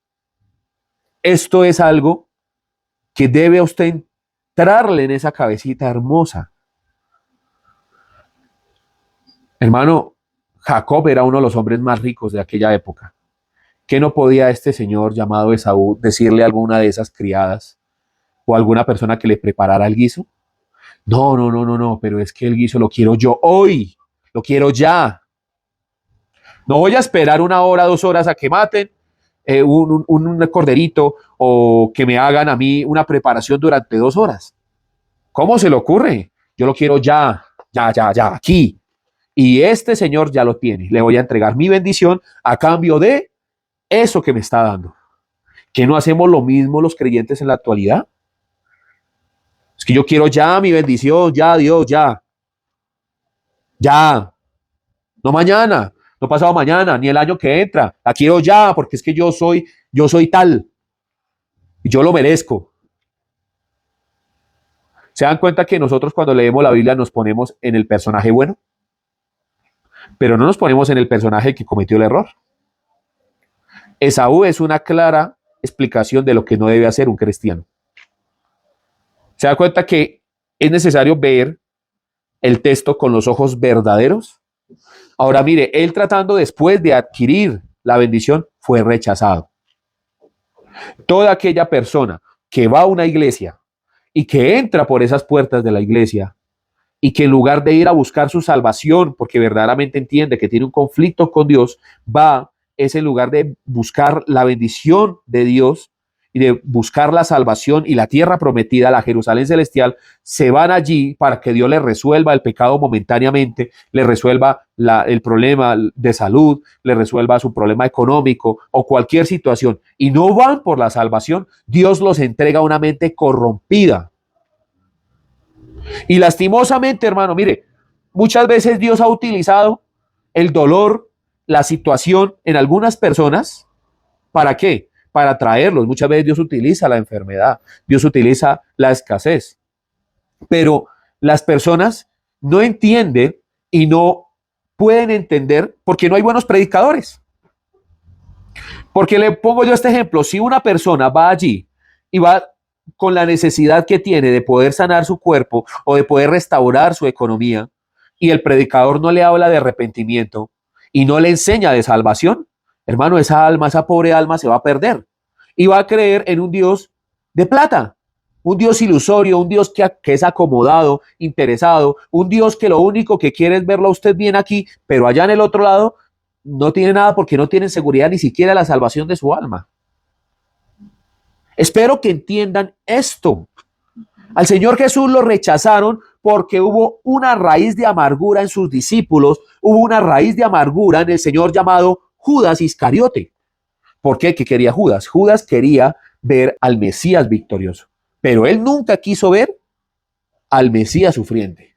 esto es algo que debe a usted entrarle en esa cabecita hermosa. Hermano, Jacob era uno de los hombres más ricos de aquella época. ¿Qué no podía este señor llamado Esaú decirle a alguna de esas criadas o a alguna persona que le preparara el guiso? No, pero es que el guiso lo quiero yo hoy, lo quiero ya. No voy a esperar 1 hora, 2 horas a que maten un corderito o que me hagan a mí una preparación durante 2 horas. ¿Cómo se le ocurre? Yo lo quiero ya, aquí. Y este señor ya lo tiene. Le voy a entregar mi bendición a cambio de eso que me está dando. ¿Que no hacemos lo mismo los creyentes en la actualidad? Es que yo quiero ya mi bendición, ya Dios, ya. Ya. No mañana, no pasado mañana, ni el año que entra. La quiero ya, porque es que yo soy tal. Y yo lo merezco. ¿Se dan cuenta que nosotros cuando leemos la Biblia nos ponemos en el personaje bueno? Pero no nos ponemos en el personaje que cometió el error. Esaú es una clara explicación de lo que no debe hacer un cristiano. ¿Se da cuenta que es necesario ver el texto con los ojos verdaderos? Ahora mire, él tratando después de adquirir la bendición fue rechazado. Toda aquella persona que va a una iglesia y que entra por esas puertas de la iglesia y que en lugar de ir a buscar su salvación porque verdaderamente entiende que tiene un conflicto con Dios, va es en lugar de buscar la bendición de Dios y de buscar la salvación y la tierra prometida, la Jerusalén celestial, se van allí para que Dios le resuelva el pecado momentáneamente, le resuelva el problema de salud, le resuelva su problema económico o cualquier situación, y no van por la salvación. Dios los entrega a una mente corrompida. Y lastimosamente, hermano, mire, muchas veces Dios ha utilizado el dolor, la situación en algunas personas. ¿Para qué? Para traerlos. Muchas veces Dios utiliza la enfermedad, Dios utiliza la escasez. Pero las personas no entienden y no pueden entender porque no hay buenos predicadores. Porque le pongo yo este ejemplo, si una persona va allí y va con la necesidad que tiene de poder sanar su cuerpo o de poder restaurar su economía y el predicador no le habla de arrepentimiento y no le enseña de salvación, hermano, esa alma, esa pobre alma se va a perder y va a creer en un Dios de plata, un Dios ilusorio, un Dios que es acomodado, interesado, un Dios que lo único que quiere es verlo a usted bien aquí, pero allá en el otro lado no tiene nada porque no tienen seguridad ni siquiera la salvación de su alma. Espero que entiendan esto. Al Señor Jesús lo rechazaron porque hubo una raíz de amargura en sus discípulos, hubo una raíz de amargura en el Señor llamado Judas Iscariote. ¿Por qué? ¿Qué quería Judas? Judas quería ver al Mesías victorioso, pero él nunca quiso ver al Mesías sufriente.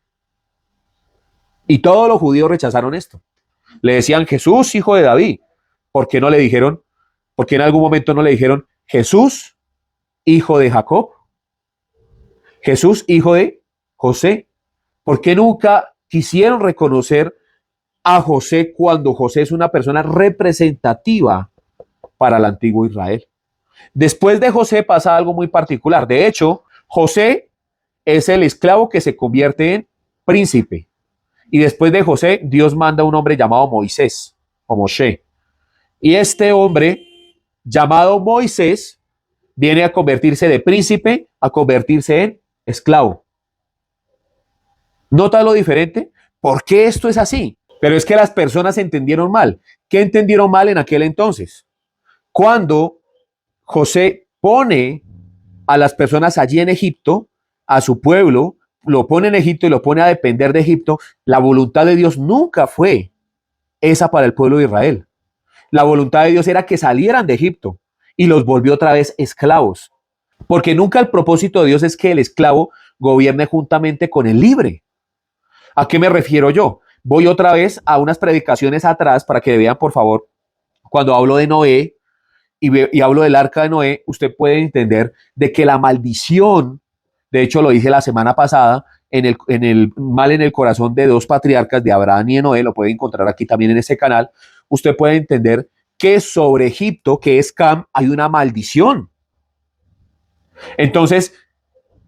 Y todos los judíos rechazaron esto. Le decían Jesús, hijo de David. ¿Por qué no le dijeron? ¿Por qué en algún momento no le dijeron Jesús, hijo de Jacob? Jesús, hijo de José. ¿Por qué nunca quisieron reconocer a José cuando José es una persona representativa para el antiguo Israel. Después de José pasa algo muy particular. De hecho, José es el esclavo que se convierte en príncipe. Y después de José, Dios manda a un hombre llamado Moisés, o Moshe. Y este hombre, llamado Moisés, viene a convertirse de príncipe a convertirse en esclavo. ¿Nota lo diferente? ¿Por qué esto es así? Pero es que las personas entendieron mal. ¿Qué entendieron mal en aquel entonces? Cuando José pone a las personas allí en Egipto, a su pueblo, lo pone en Egipto y lo pone a depender de Egipto, la voluntad de Dios nunca fue esa para el pueblo de Israel. La voluntad de Dios era que salieran de Egipto y los volvió otra vez esclavos. Porque nunca el propósito de Dios es que el esclavo gobierne juntamente con el libre. ¿A qué me refiero yo? Voy otra vez a unas predicaciones atrás para que vean, por favor, cuando hablo de Noé y hablo del arca de Noé, usted puede entender de que la maldición, de hecho lo dije la semana pasada, en el mal en el corazón de dos patriarcas, de Abraham y de Noé, lo puede encontrar aquí también en este canal, usted puede entender que sobre Egipto, que es Cam, hay una maldición. Entonces,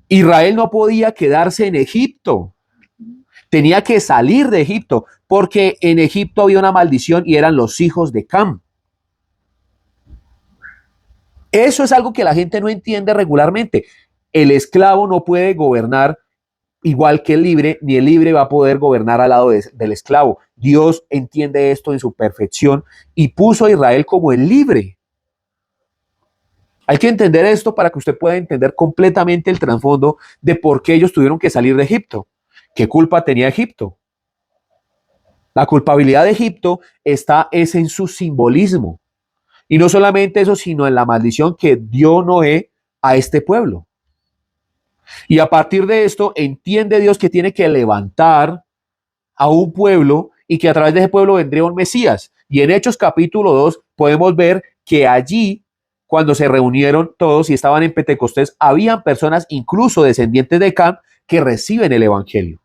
Israel no podía quedarse en Egipto. Tenía que salir de Egipto, porque en Egipto había una maldición y eran los hijos de Cam. Eso es algo que la gente no entiende regularmente. El esclavo no puede gobernar igual que el libre, ni el libre va a poder gobernar al lado del esclavo. Dios entiende esto en su perfección y puso a Israel como el libre. Hay que entender esto para que usted pueda entender completamente el trasfondo de por qué ellos tuvieron que salir de Egipto. ¿Qué culpa tenía Egipto? La culpabilidad de Egipto es en su simbolismo. Y no solamente eso, sino en la maldición que dio Noé a este pueblo. Y a partir de esto, entiende Dios que tiene que levantar a un pueblo y que a través de ese pueblo vendría un Mesías. Y en Hechos capítulo 2 podemos ver que allí, cuando se reunieron todos y estaban en Pentecostés, habían personas, incluso descendientes de Cam, que reciben el evangelio.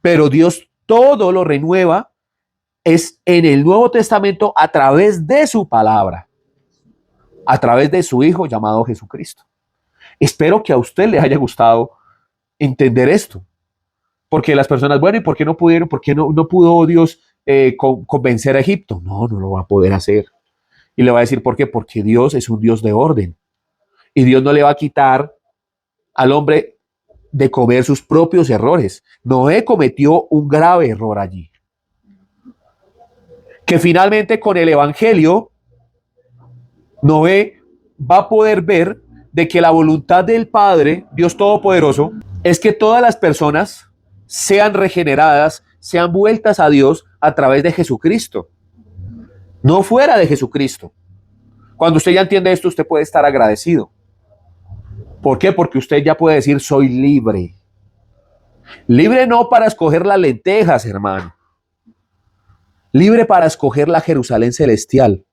Pero Dios todo lo renueva es en el Nuevo Testamento a través de su palabra, a través de su Hijo llamado Jesucristo. Espero que a usted le haya gustado entender esto, porque las personas, bueno, ¿y por qué no pudieron? ¿Por qué no pudo Dios convencer a Egipto? No lo va a poder hacer. Y le va a decir, ¿por qué? Porque Dios es un Dios de orden y Dios no le va a quitar al hombre de comer sus propios errores. Noé cometió un grave error allí, que finalmente con el evangelio Noé va a poder ver de que la voluntad del Padre, Dios Todopoderoso, es que todas las personas sean regeneradas, sean vueltas a Dios a través de Jesucristo, no fuera de Jesucristo. Cuando usted ya entiende esto, usted puede estar agradecido. ¿Por qué? Porque usted ya puede decir, soy libre. Libre no para escoger las lentejas, hermano. Libre para escoger la Jerusalén celestial,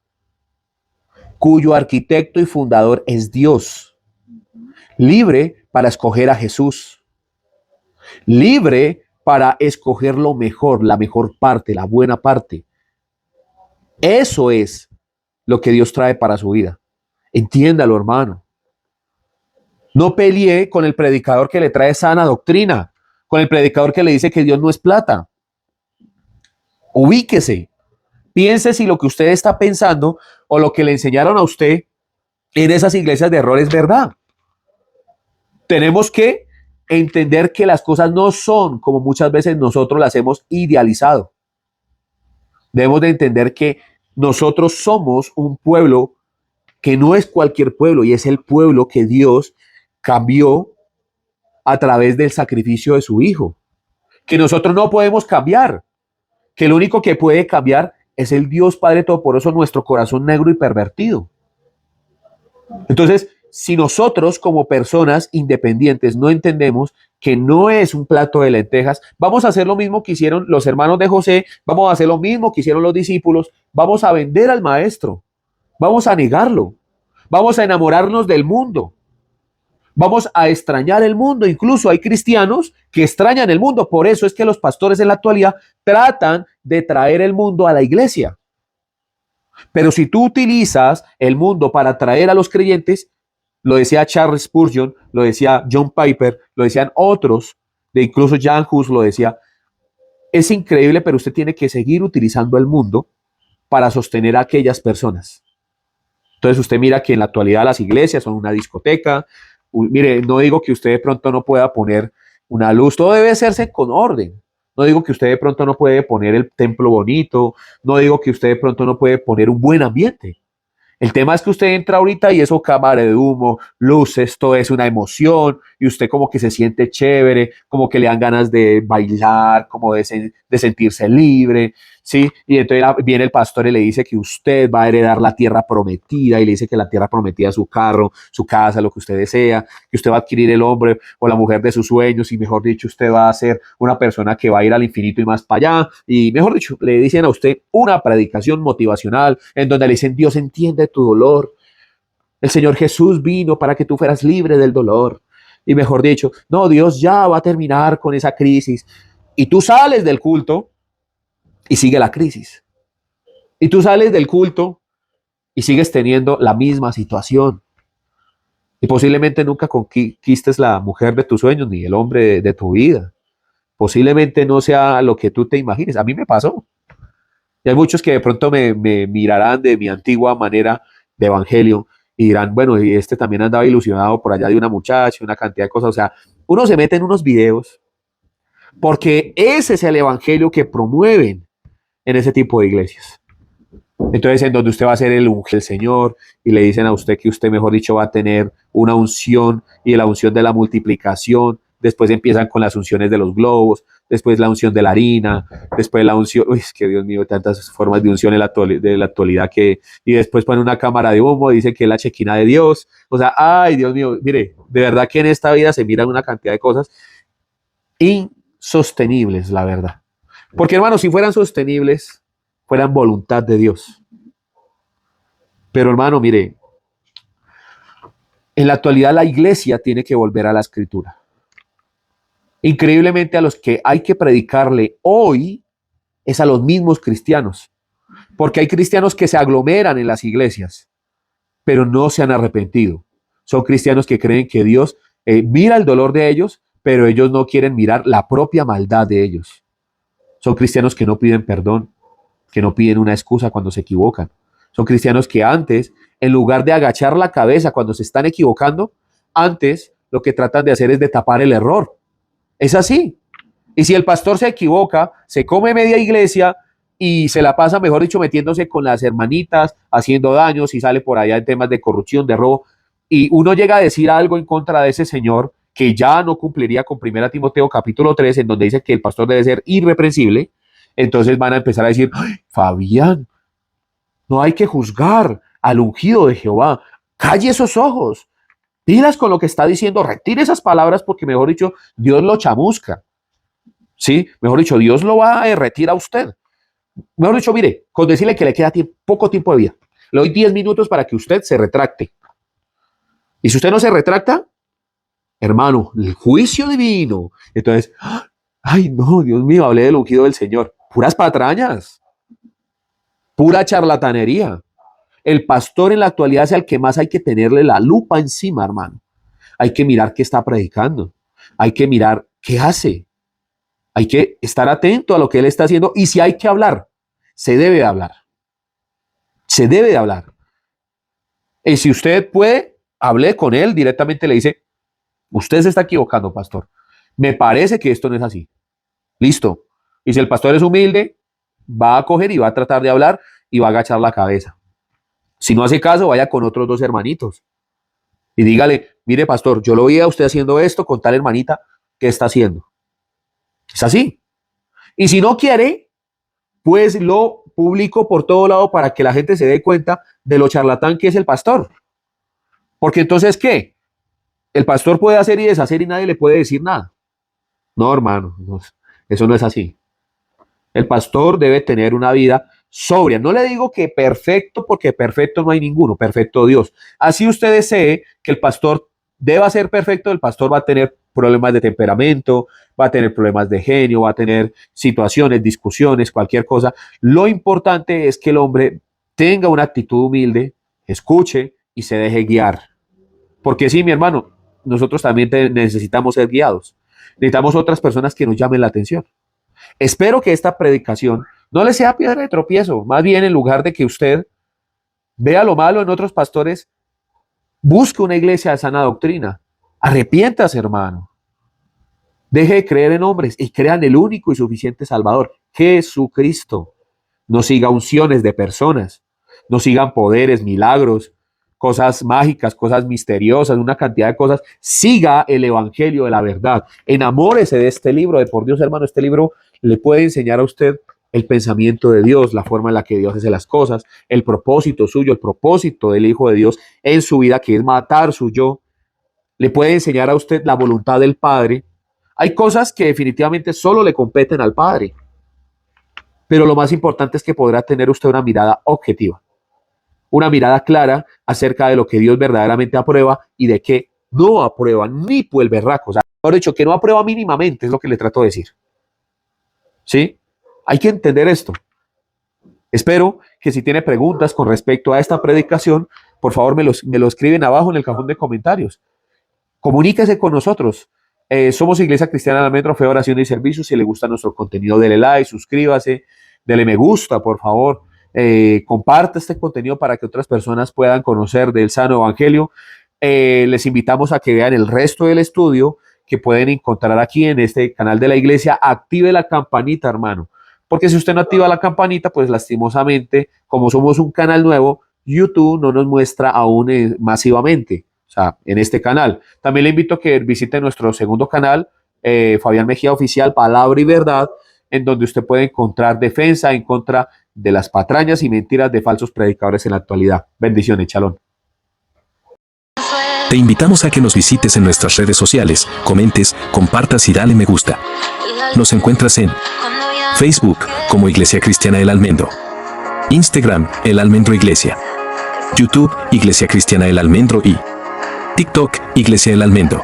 cuyo arquitecto y fundador es Dios. Libre para escoger a Jesús. Libre para escoger lo mejor, la mejor parte, la buena parte. Eso es lo que Dios trae para su vida. Entiéndalo, hermano. No pelee con el predicador que le trae sana doctrina, con el predicador que le dice que Dios no es plata. Ubíquese. Piense si lo que usted está pensando o lo que le enseñaron a usted en esas iglesias de error es verdad. Tenemos que entender que las cosas no son como muchas veces nosotros las hemos idealizado. Debemos de entender que nosotros somos un pueblo que no es cualquier pueblo y es el pueblo que Dios cambió a través del sacrificio de su Hijo. Que nosotros no podemos cambiar. Que el único que puede cambiar es el Dios Padre Todopoderoso, nuestro corazón negro y pervertido. Entonces, si nosotros como personas independientes no entendemos que no es un plato de lentejas, vamos a hacer lo mismo que hicieron los hermanos de José, vamos a hacer lo mismo que hicieron los discípulos, vamos a vender al maestro, vamos a negarlo, vamos a enamorarnos del mundo, vamos a extrañar el mundo. Incluso hay cristianos que extrañan el mundo. Por eso es que los pastores en la actualidad tratan de traer el mundo a la iglesia. Pero si tú utilizas el mundo para atraer a los creyentes, lo decía Charles Spurgeon, lo decía John Piper, lo decían otros, de incluso Jan Hus lo decía, es increíble, pero usted tiene que seguir utilizando el mundo para sostener a aquellas personas. Entonces usted mira que en la actualidad las iglesias son una discoteca. Mire, no digo que usted de pronto no pueda poner una luz, todo debe hacerse con orden. No digo que usted de pronto no puede poner el templo bonito, no digo que usted de pronto no puede poner un buen ambiente. El tema es que usted entra ahorita y eso cámara de humo, luces, todo es una emoción y usted como que se siente chévere, como que le dan ganas de bailar, como de sentirse libre, ¿sí? Y entonces viene el pastor y le dice que usted va a heredar la tierra prometida y le dice que la tierra prometida es su carro, su casa, lo que usted desea, que usted va a adquirir el hombre o la mujer de sus sueños y mejor dicho, usted va a ser una persona que va a ir al infinito y más para allá. Y mejor dicho, le dicen a usted una predicación motivacional en donde le dicen, Dios entiende tu dolor. El Señor Jesús vino para que tú fueras libre del dolor. Y mejor dicho, no, Dios ya va a terminar con esa crisis. Y tú sales del culto y sigue la crisis. Y tú sales del culto y sigues teniendo la misma situación. Y posiblemente nunca conquistes la mujer de tus sueños ni el hombre de tu vida. Posiblemente no sea lo que tú te imagines. A mí me pasó. Y hay muchos que de pronto me mirarán de mi antigua manera de evangelio y dirán, bueno, y este también andaba ilusionado por allá de una muchacha, una cantidad de cosas. O sea, uno se mete en unos videos porque ese es el evangelio que promueven en ese tipo de iglesias. Entonces, en donde usted va a ser el ungido del Señor y le dicen a usted que usted, mejor dicho, va a tener una unción y la unción de la multiplicación. Después empiezan con las unciones de los globos, después la unción de la harina, después la unción, uy, es que Dios mío, tantas formas de unción en de la actualidad que, y después ponen una cámara de humo, dice que es la chequina de Dios. O sea, ay, Dios mío, mire, de verdad que en esta vida se miran una cantidad de cosas insostenibles, la verdad. Porque, hermanos, si fueran sostenibles, fueran voluntad de Dios. Pero hermano, mire, en la actualidad la iglesia tiene que volver a la escritura. Increíblemente a los que hay que predicarle hoy es a los mismos cristianos. Porque hay cristianos que se aglomeran en las iglesias, pero no se han arrepentido. Son cristianos que creen que Dios mira el dolor de ellos, pero ellos no quieren mirar la propia maldad de ellos. Son cristianos que no piden perdón, que no piden una excusa cuando se equivocan. Son cristianos que antes, en lugar de agachar la cabeza cuando se están equivocando, antes lo que tratan de hacer es de tapar el error. Es así. Y si el pastor se equivoca, se come media iglesia y se la pasa, mejor dicho, metiéndose con las hermanitas, haciendo daños y sale por allá en temas de corrupción, de robo, y uno llega a decir algo en contra de ese señor que ya no cumpliría con 1 Timoteo capítulo 3, en donde dice que el pastor debe ser irreprensible, entonces van a empezar a decir, ¡ay, Fabián! No hay que juzgar al ungido de Jehová. Calle esos ojos. Pilas con lo que está diciendo. Retire esas palabras porque, mejor dicho, Dios lo chamusca. ¿Sí? Mejor dicho, Dios lo va a derretir a usted. Mejor dicho, mire, con decirle que le queda poco tiempo de vida. Le doy 10 minutos para que usted se retracte. Y si usted no se retracta, hermano, el juicio divino. Entonces, ay, no, Dios mío, hablé del ungido del Señor. Puras patrañas. Pura charlatanería. El pastor en la actualidad es el que más hay que tenerle la lupa encima, hermano. Hay que mirar qué está predicando. Hay que mirar qué hace. Hay que estar atento a lo que él está haciendo. Y si hay que hablar, se debe de hablar. Se debe de hablar. Y si usted puede, hable con él directamente, le dice, usted se está equivocando, pastor. Me parece que esto no es así. Listo. Y si el pastor es humilde, va a coger y va a tratar de hablar y va a agachar la cabeza. Si no hace caso, vaya con otros 2 hermanitos y dígale, mire pastor, yo lo vi a usted haciendo esto con tal hermanita, ¿qué está haciendo? Es así. Y si no quiere, pues lo publico por todo lado para que la gente se dé cuenta de lo charlatán que es el pastor. Porque entonces, ¿qué? El pastor puede hacer y deshacer y nadie le puede decir nada. No, hermano, no, eso no es así. El pastor debe tener una vida sobria. No le digo que perfecto, porque perfecto no hay ninguno, perfecto Dios. Así usted desee que el pastor deba ser perfecto, el pastor va a tener problemas de temperamento, va a tener problemas de genio, va a tener situaciones, discusiones, cualquier cosa. Lo importante es que el hombre tenga una actitud humilde, escuche y se deje guiar. Porque sí, mi hermano, nosotros también necesitamos ser guiados. Necesitamos otras personas que nos llamen la atención. Espero que esta predicación no le sea piedra de tropiezo. Más bien, en lugar de que usted vea lo malo en otros pastores, busque una iglesia de sana doctrina. Arrepiéntase, hermano. Deje de creer en hombres y crea en el único y suficiente Salvador, Jesucristo. No siga unciones de personas, no sigan poderes, milagros, cosas mágicas, cosas misteriosas, una cantidad de cosas. Siga el evangelio de la verdad. Enamórese de este libro, de por Dios, hermano. Este libro le puede enseñar a usted el pensamiento de Dios, la forma en la que Dios hace las cosas, el propósito suyo, el propósito del Hijo de Dios en su vida, que es matar su yo. Le puede enseñar a usted la voluntad del Padre. Hay cosas que definitivamente solo le competen al Padre, pero lo más importante es que podrá tener usted una mirada objetiva, una mirada clara acerca de lo que Dios verdaderamente aprueba y de qué no aprueba, ni por el berraco. O sea, mejor dicho, que no aprueba mínimamente, es lo que le trato de decir. ¿Sí? Hay que entender esto. Espero que si tiene preguntas con respecto a esta predicación, por favor me lo escriben abajo en el cajón de comentarios. Comuníquese con nosotros. Somos Iglesia Cristiana del Almendro, Fe, Oración y Servicio. Si le gusta nuestro contenido, dele like, suscríbase, dele me gusta, por favor. Comparta este contenido para que otras personas puedan conocer del sano evangelio. Les invitamos a que vean el resto del estudio que pueden encontrar aquí en este canal de la iglesia. Active la campanita, hermano, porque si usted no activa la campanita, pues lastimosamente, como somos un canal nuevo, YouTube no nos muestra aún masivamente, o sea, en este canal. También le invito a que visite nuestro segundo canal, Fabián Mejía Oficial, Palabra y Verdad, en donde usted puede encontrar defensa en contra de las patrañas y mentiras de falsos predicadores en la actualidad. Bendiciones, Shalom. Te invitamos a que nos visites en nuestras redes sociales, comentes, compartas y dale me gusta. Nos encuentras en Facebook como Iglesia Cristiana El Almendro, Instagram El Almendro Iglesia, YouTube Iglesia Cristiana El Almendro y TikTok Iglesia El Almendro.